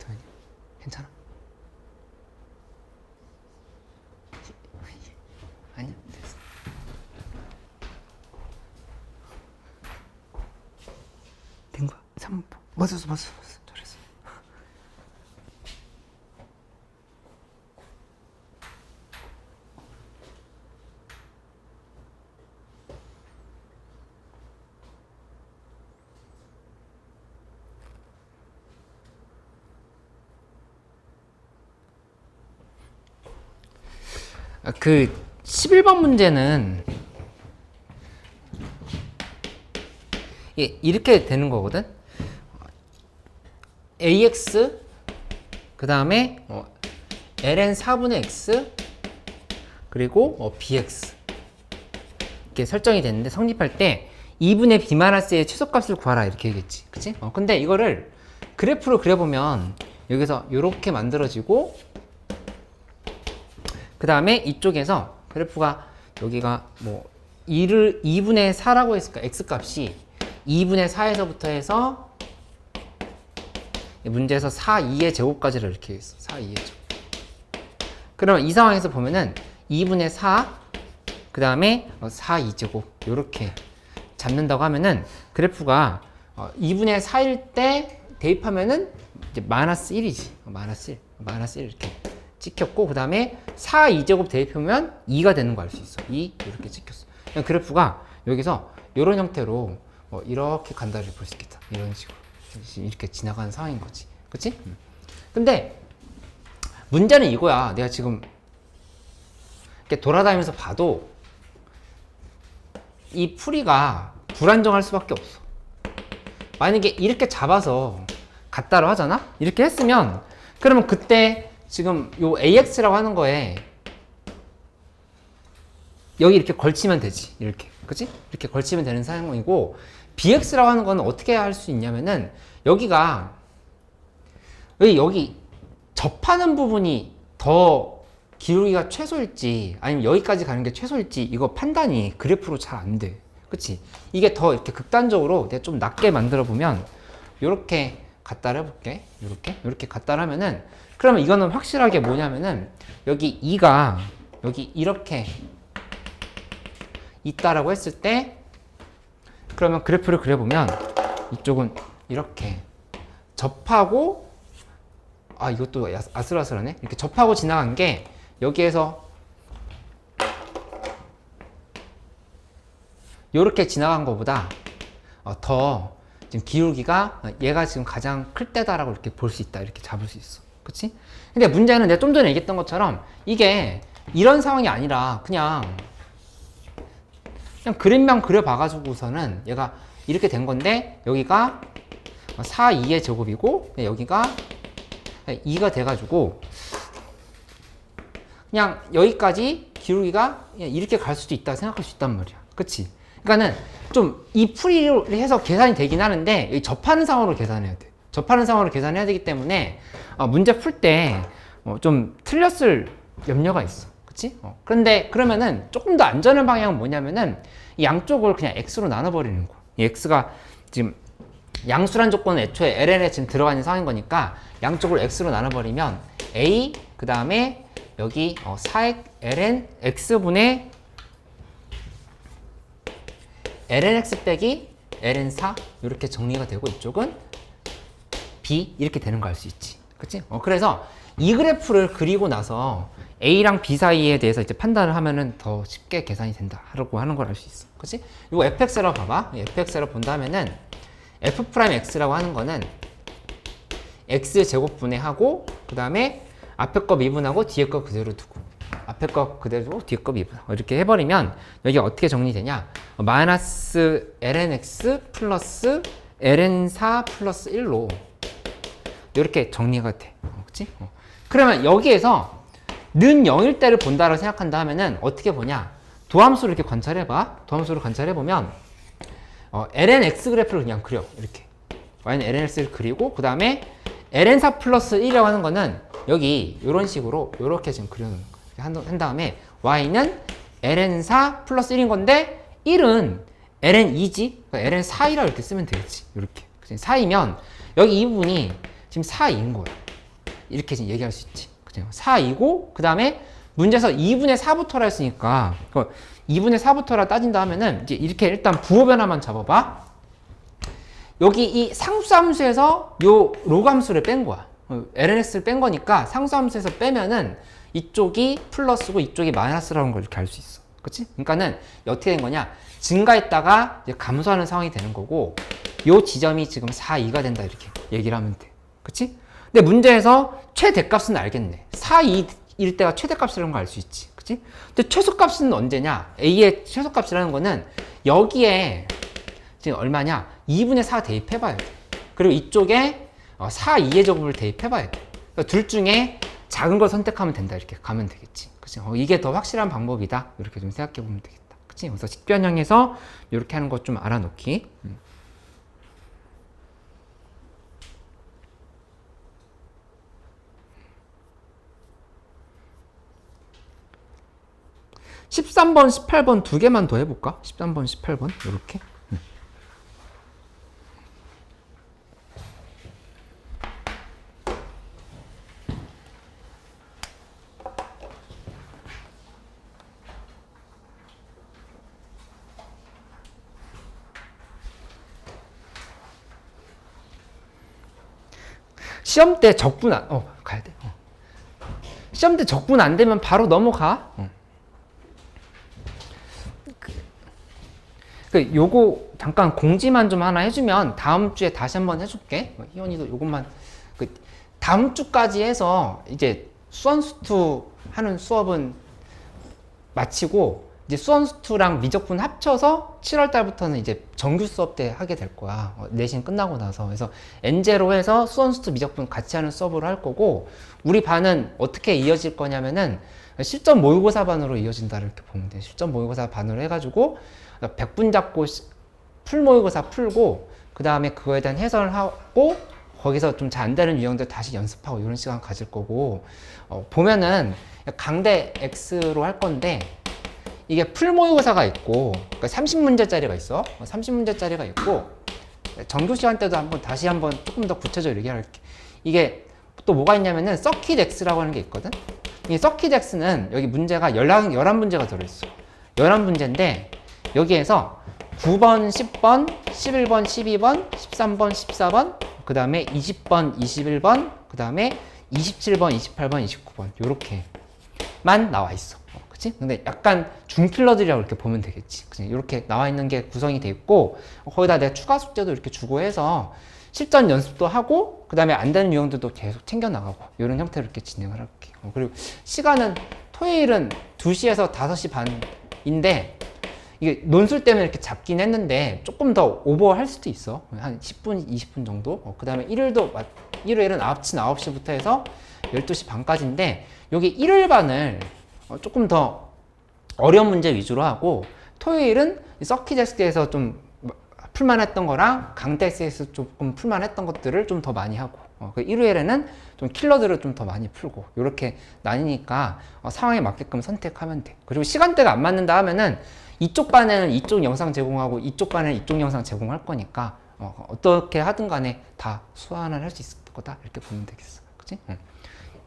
도현이 괜찮아? 아니야 됐어. 된 거야. 3번 맞았어. 잘했어. 그 11번 문제는 이렇게 되는 거거든. ax 그 다음에 ln 4분의 x 그리고 bx 이렇게 설정이 됐는데 성립할 때 2분의 b-a의 최소값을 구하라 이렇게 얘기했지. 그치? 근데 이거를 그래프로 그려보면 여기서 이렇게 만들어지고 그 다음에 이쪽에서 그래프가 여기가 뭐 2분의 4라고 했으니까 x값이 2분의 4에서부터 해서 문제에서 4, 2의 제곱까지를 이렇게 했어. 4, 2의 제곱. 그러면 이 상황에서 보면은 2분의 4, 그 다음에 4, 2제곱 이렇게 잡는다고 하면은 그래프가 2분의 4일 때 대입하면은 이제 마이너스 1이지. 마이너스 1 이렇게 찍혔고 그 다음에 4, 2제곱 대입하면 2가 되는 거 알 수 있어. 2 이렇게 찍혔어. 그래프가 여기서 이런 형태로 이렇게 간다를 볼 수 있겠다. 이런 식으로 이렇게 지나가는 상황인 거지. 그치? 근데 문제는 이거야. 내가 지금 이렇게 돌아다니면서 봐도 이 풀이가 불안정할 수밖에 없어. 만약에 이렇게 잡아서 갖다로 하잖아? 이렇게 했으면 그러면 그때 지금 요 AX라고 하는 거에 여기 이렇게 걸치면 되지. 이렇게. 그치? 이렇게 걸치면 되는 상황이고 BX라고 하는 거는 어떻게 할 수 있냐면은 여기가 여기 접하는 부분이 더 기울기가 최소일지 아니면 여기까지 가는 게 최소일지 이거 판단이 그래프로 잘 안 돼. 그치? 이게 더 이렇게 극단적으로 내가 좀 낮게 만들어 보면 요렇게 갖다를 해볼게. 요렇게 갖다를 하면은 그러면 이거는 확실하게 뭐냐면은 여기 2가 여기 이렇게 있다라고 했을 때 그러면 그래프를 그려보면 이쪽은 이렇게 접하고 이것도 아슬아슬하네. 이렇게 접하고 지나간 게 여기에서 이렇게 지나간 것보다 더 지금 기울기가 얘가 지금 가장 클 때다라고 이렇게 볼 수 있다. 이렇게 잡을 수 있어. 그치? 근데 문제는 내가 좀 전에 얘기했던 것처럼 이게 이런 상황이 아니라 그냥 그림만 그려봐가지고서는 얘가 이렇게 된 건데 여기가 4, 2의 제곱이고 여기가 2가 돼가지고 그냥 여기까지 기울기가 이렇게 갈 수도 있다 생각할 수 있단 말이야. 그치? 그러니까는 좀 이 풀이를 해서 계산이 되긴 하는데 여기 접하는 상황으로 계산해야 돼. 접하는 상황으로 계산해야 되기 때문에 문제 풀 때 좀 틀렸을 염려가 있어. 그치? 그런데 그러면은 조금 더 안전한 방향은 뭐냐면은 이 양쪽을 그냥 x로 나눠버리는 거야. 이 x가 지금 양수란 조건은 애초에 ln에 지금 들어가 있는 상황인 거니까 양쪽을 x로 나눠버리면 a 그 다음에 여기 4x ln x분의 lnx 빼기 ln4 이렇게 정리가 되고 이쪽은 b 이렇게 되는 거 알 수 있지. 그치? 그래서 이 그래프를 그리고 나서 A랑 B 사이에 대해서 이제 판단을 하면은 더 쉽게 계산이 된다라고 하는 걸 알 수 있어. 그치? 이거 fx라고 봐봐. fx라고 본다면은 f'x라고 하는 거는 x 제곱분의 하고 그 다음에 앞에 거 미분하고 뒤에 거 그대로 두고 앞에 거 그대로 뒤에 거 미분 이렇게 해버리면 여기 어떻게 정리되냐? 마이너스 lnx 플러스 ln4 플러스 1로 이렇게 정리가 돼. 그치? 그러면 여기에서 는 0일 때를 본다고 생각한다 하면은 어떻게 보냐? 도함수를 이렇게 관찰해봐. 도함수를 관찰해보면 lnx 그래프를 그냥 그려. 이렇게 y는 lnx를 그리고 그 다음에 ln4 플러스 1이라고 하는 거는 여기 이런 식으로 이렇게 지금 그려놓는 거야. 한 다음에 y는 ln4 플러스 1인 건데 1은 ln2지? 그러니까 ln4이라고 이렇게 쓰면 되겠지. 이렇게 4이면 여기 이 부분이 지금 4, 2인 거야. 이렇게 지금 얘기할 수 있지. 그죠? 4, 2고, 그 다음에 문제에서 2분의 4부터라 했으니까, 2분의 4부터라 따진다 하면은, 이제 이렇게 일단 부호 변화만 잡아봐. 여기 이 상수함수에서 요 로함수를 뺀 거야. LNS를 뺀 거니까 상수함수에서 빼면은 이쪽이 플러스고 이쪽이 마이너스라는 걸 이렇게 알 수 있어. 그치? 그러니까는 어떻게 된 거냐? 증가했다가 이제 감소하는 상황이 되는 거고, 요 지점이 지금 4, 2가 된다 이렇게 얘기를 하면 돼. 그치? 근데 문제에서 최대값은 알겠네. 4, 2일 때가 최대값이라는 걸 알 수 있지. 그치? 근데 최소값은 언제냐? A의 최소값이라는 거는 여기에 지금 얼마냐? 2분의 4 대입해봐야 돼. 그리고 이쪽에 4, 2의 제곱을 대입해봐야 돼. 그러니까 둘 중에 작은 걸 선택하면 된다. 이렇게 가면 되겠지. 그치? 이게 더 확실한 방법이다. 이렇게 좀 생각해보면 되겠다. 그치? 그래서 직변형에서 이렇게 하는 것 좀 알아놓기. 13번, 18번 두 개만 더 해볼까? 13번, 18번 이렇게. 시험 때 적분 가야 돼. 시험 때 적분 안 되면 바로 넘어가. 요거 잠깐 공지만 좀 하나 해주면 다음 주에 다시 한번 해줄게. 희원이도 요것만 다음 주까지 해서 이제 수원수투 하는 수업은 마치고 이제 수원수투랑 미적분 합쳐서 7월 달부터는 이제 정규 수업 때 하게 될 거야. 내신 끝나고 나서. 그래서 N제로 해서 수원수투 미적분 같이 하는 수업으로 할 거고, 우리 반은 어떻게 이어질 거냐면은 실전 모의고사 반으로 이어진다 이렇게 보면 돼. 실전 모의고사 반으로 해가지고 100분 잡고 풀 모의고사 풀고, 그 다음에 그거에 대한 해설을 하고, 거기서 좀 잘 안 되는 유형들 다시 연습하고 이런 시간 가질 거고, 보면은 강대 X로 할 건데, 이게 풀 모의고사가 있고, 그러니까 30문제짜리가 있어. 30문제짜리가 있고, 정규 시간 때도 다시 한번 조금 더 구체적으로 얘기할게. 이게 또 뭐가 있냐면은 서킷 X라고 하는 게 있거든. 이 서킷 X는 여기 문제가 11문제가 들어있어. 11문제인데, 여기에서 9번, 10번, 11번, 12번, 13번, 14번, 그 다음에 20번, 21번, 그 다음에 27번, 28번, 29번 요렇게만 나와 있어. 그치? 근데 약간 중킬러들이라고 이렇게 보면 되겠지. 그치? 이렇게 나와 있는 게 구성이 돼 있고, 거기다 내가 추가 숙제도 이렇게 주고 해서 실전 연습도 하고, 그 다음에 안 되는 유형들도 계속 챙겨 나가고, 이런 형태로 이렇게 진행을 할게. 그리고 시간은 토요일은 2시에서 5시 반인데, 이게 논술 때문에 이렇게 잡긴 했는데 조금 더 오버할 수도 있어. 한 10분, 20분 정도. 그 다음에 일요일은 아침 9시부터 해서 12시 반까지인데, 여기 일요일 반을 조금 더 어려운 문제 위주로 하고, 토요일은 서킷 X에서 좀 풀만했던 거랑 강대 X에서 조금 풀만했던 것들을 좀 더 많이 하고, 일요일에는 좀 킬러들을 좀 더 많이 풀고, 이렇게 나뉘니까 상황에 맞게끔 선택하면 돼. 그리고 시간대가 안 맞는다 하면은 이쪽 반에는 이쪽 영상 제공하고 이쪽 반에는 이쪽 영상 제공할 거니까 어떻게 하든 간에 다 수완을 할 수 있을 거다 이렇게 보면 되겠어. 그치?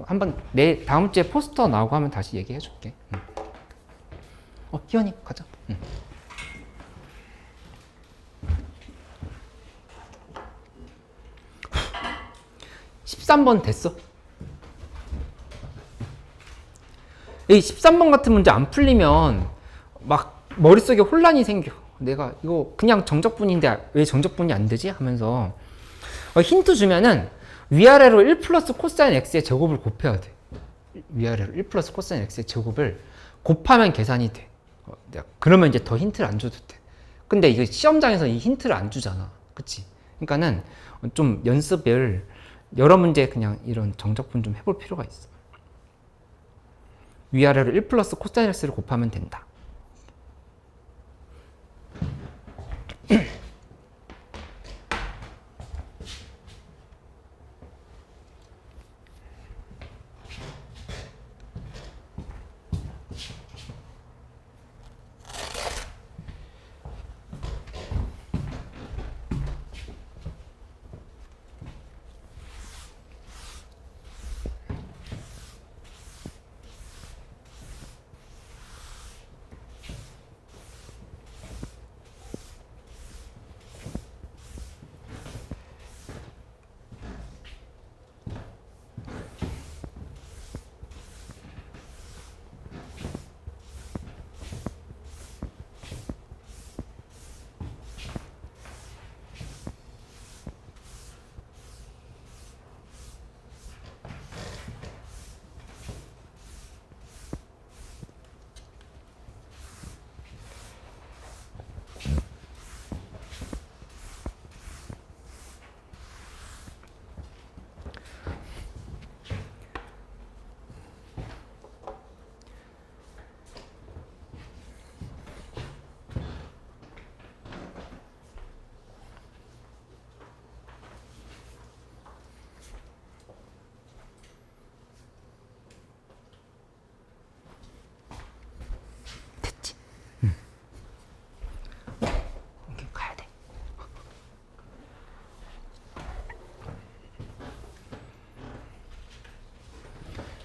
한번 다음 주에 포스터 나오고 하면 다시 얘기해 줄게. 희연이 가자. 13번 됐어. 이 13번 같은 문제 안 풀리면 막 머릿속에 혼란이 생겨. 내가 이거 그냥 정적분인데 왜 정적분이 안 되지? 하면서 힌트 주면은 위아래로 1 플러스 코사인 x의 제곱을 곱해야 돼. 위아래로 1 플러스 코사인 x의 제곱을 곱하면 계산이 돼. 그러면 이제 더 힌트를 안 줘도 돼. 근데 이거 시험장에서 이 힌트를 안 주잖아. 그치? 그러니까는 좀 연습을 여러 문제 그냥 이런 정적분 좀 해볼 필요가 있어. 위아래로 1 플러스 코사인 x를 곱하면 된다.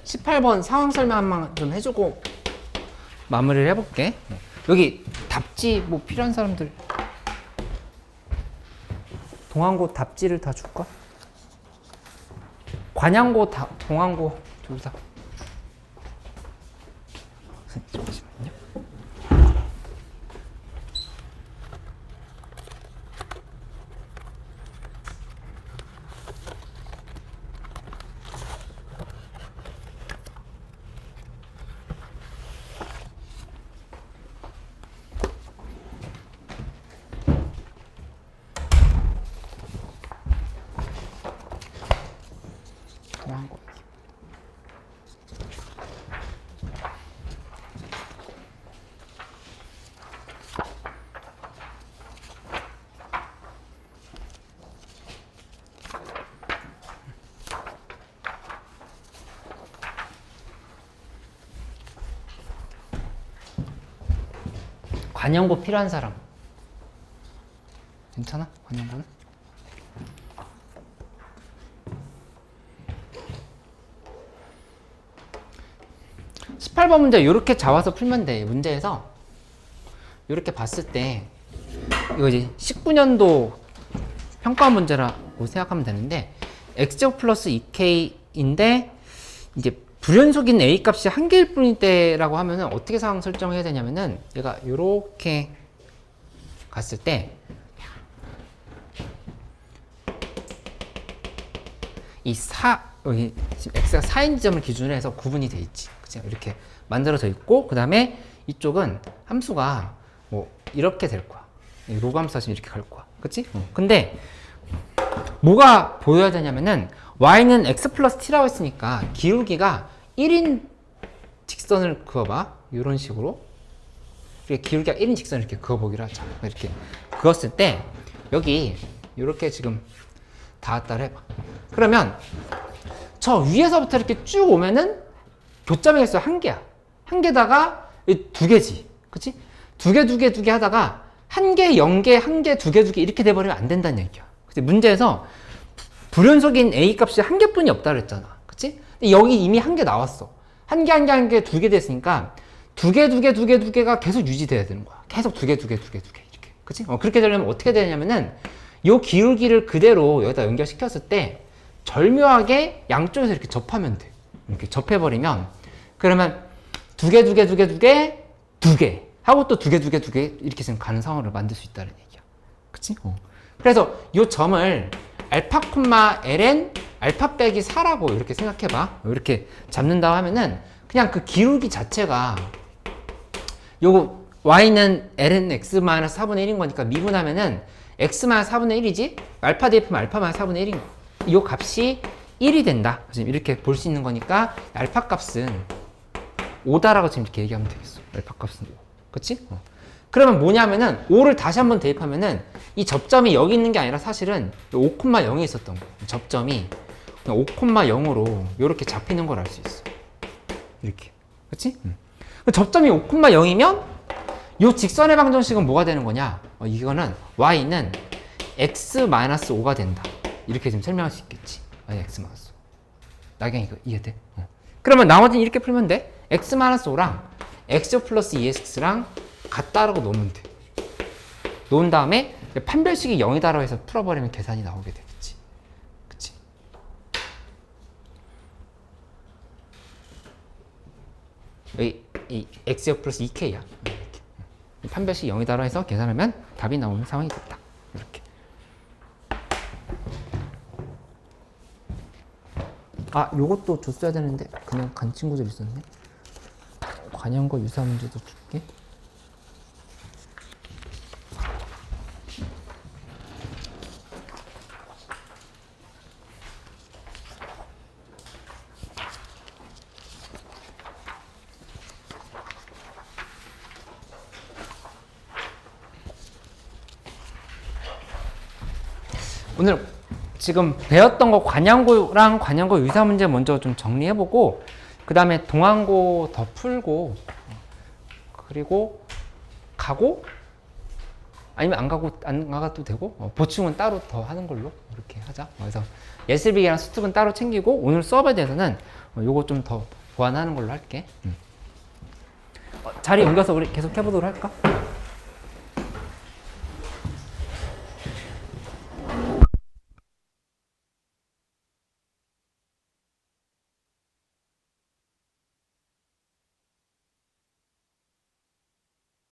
18번 상황 설명만 좀 해주고 마무리를 해볼게. 여기 답지 뭐 필요한 사람들 동항고 답지를 다 줄까? 관양고 동항고 둘 다. 잠시만요. 동항고. 관영고 필요한 사람 괜찮아? 관영고는? (18번) 문제 이렇게 잡아서 풀면 돼. 문제에서 이렇게 봤을 때 이거 이제 19년도 평가 문제라고 생각하면 되는데 x제곱 플러스 2k인데 이제 불연속인 a 값이 한 개일 뿐일 때라고 하면은 어떻게 상황 설정해야 되냐면은 얘가 요렇게 갔을 때 여기 지금 x가 4인 지점을 기준으로 해서 구분이 돼 있지. 그치? 이렇게 만들어져 있고, 그 다음에 이쪽은 함수가 뭐 이렇게 될 거야. 로그 함수가 지금 이렇게 갈 거야. 그치? 근데 뭐가 보여야 되냐면은 y는 x 플러스 t라고 했으니까 기울기가 1인 직선을 그어봐. 이런 식으로. 이렇게 기울기가 1인 직선을 이렇게 그어보기로 하자. 이렇게 그었을 때 여기 이렇게 지금 닿았다를 해봐. 그러면 저 위에서부터 이렇게 쭉 오면은 교점의 개수가 한 개야. 한 개다가 두 개지. 그치? 두 개 하다가 한 개, 0개, 한 개, 두 개 이렇게 돼버리면 안 된다는 얘기야. 그치? 문제에서 불연속인 a 값이 한 개뿐이 없다 그랬잖아. 그치? 근데 여기 이미 한 개 나왔어. 한 개, 두 개 됐으니까 두 개가 계속 유지돼야 되는 거야. 계속 두 개 이렇게. 그치? 그렇게 되려면 어떻게 되냐면은 요 기울기를 그대로 여기다 연결시켰을 때 절묘하게 양쪽에서 이렇게 접하면 돼. 이렇게 접해버리면 그러면 두 개 하고 또 두 개 이렇게 지금 가는 상황을 만들 수 있다는 얘기야. 그치? 그래서 요 점을 알파 콤마 ln 알파 빼기 4라고 이렇게 생각해봐. 이렇게 잡는다고 하면은 그냥 그 기울기 자체가 요거 y는 ln x-4분의 1인 거니까 미분하면은 x-4분의 1이지? 알파 대입하면 알파-4분의 1인 거. 요 값이 1이 된다. 지금 이렇게 볼 수 있는 거니까 알파 값은 5다라고 지금 이렇게 얘기하면 되겠어. 알파 값은 5. 그치? 그러면 뭐냐면은 5를 다시 한번 대입하면은 이 접점이 여기 있는 게 아니라 사실은 5,0에 있었던 거. 접점이 5,0으로 이렇게 잡히는 걸 알 수 있어. 이렇게. 그치? 접점이 5,0이면 이 직선의 방정식은 뭐가 되는 거냐? 이거는 y는 x-5가 된다. 이렇게 지금 설명할 수 있겠지. y x-5. 나경이 이거 이해돼? 그러면 나머지는 이렇게 풀면 돼. x-5랑 x 플러스 2x랑 같다라고 놓으면 돼. 놓은 다음에 판별식이 0이다라고 해서 풀어버리면 계산이 나오게 되겠지. 그치? 여기 이 x 플러스 2k야. 판별식 0이다라고 해서 계산하면 답이 나오는 상황이 됐다. 이렇게. 아, 요것도 줬어야 되는데 그냥 간 친구들 있었네. 관형과 유사 문제도 줄게. 오늘 지금 배웠던 거 관양고랑 관양고 유사 문제 먼저 좀 정리해보고 그 다음에 동항고 더 풀고 그리고 가고 아니면 안 가도 되고 보충은 따로 더 하는 걸로 이렇게 하자. 그래서 예습이랑 수특은 따로 챙기고 오늘 수업에 대해서는 요거 좀 더 보완하는 걸로 할게. 자리 옮겨서 우리 계속 해보도록 할까?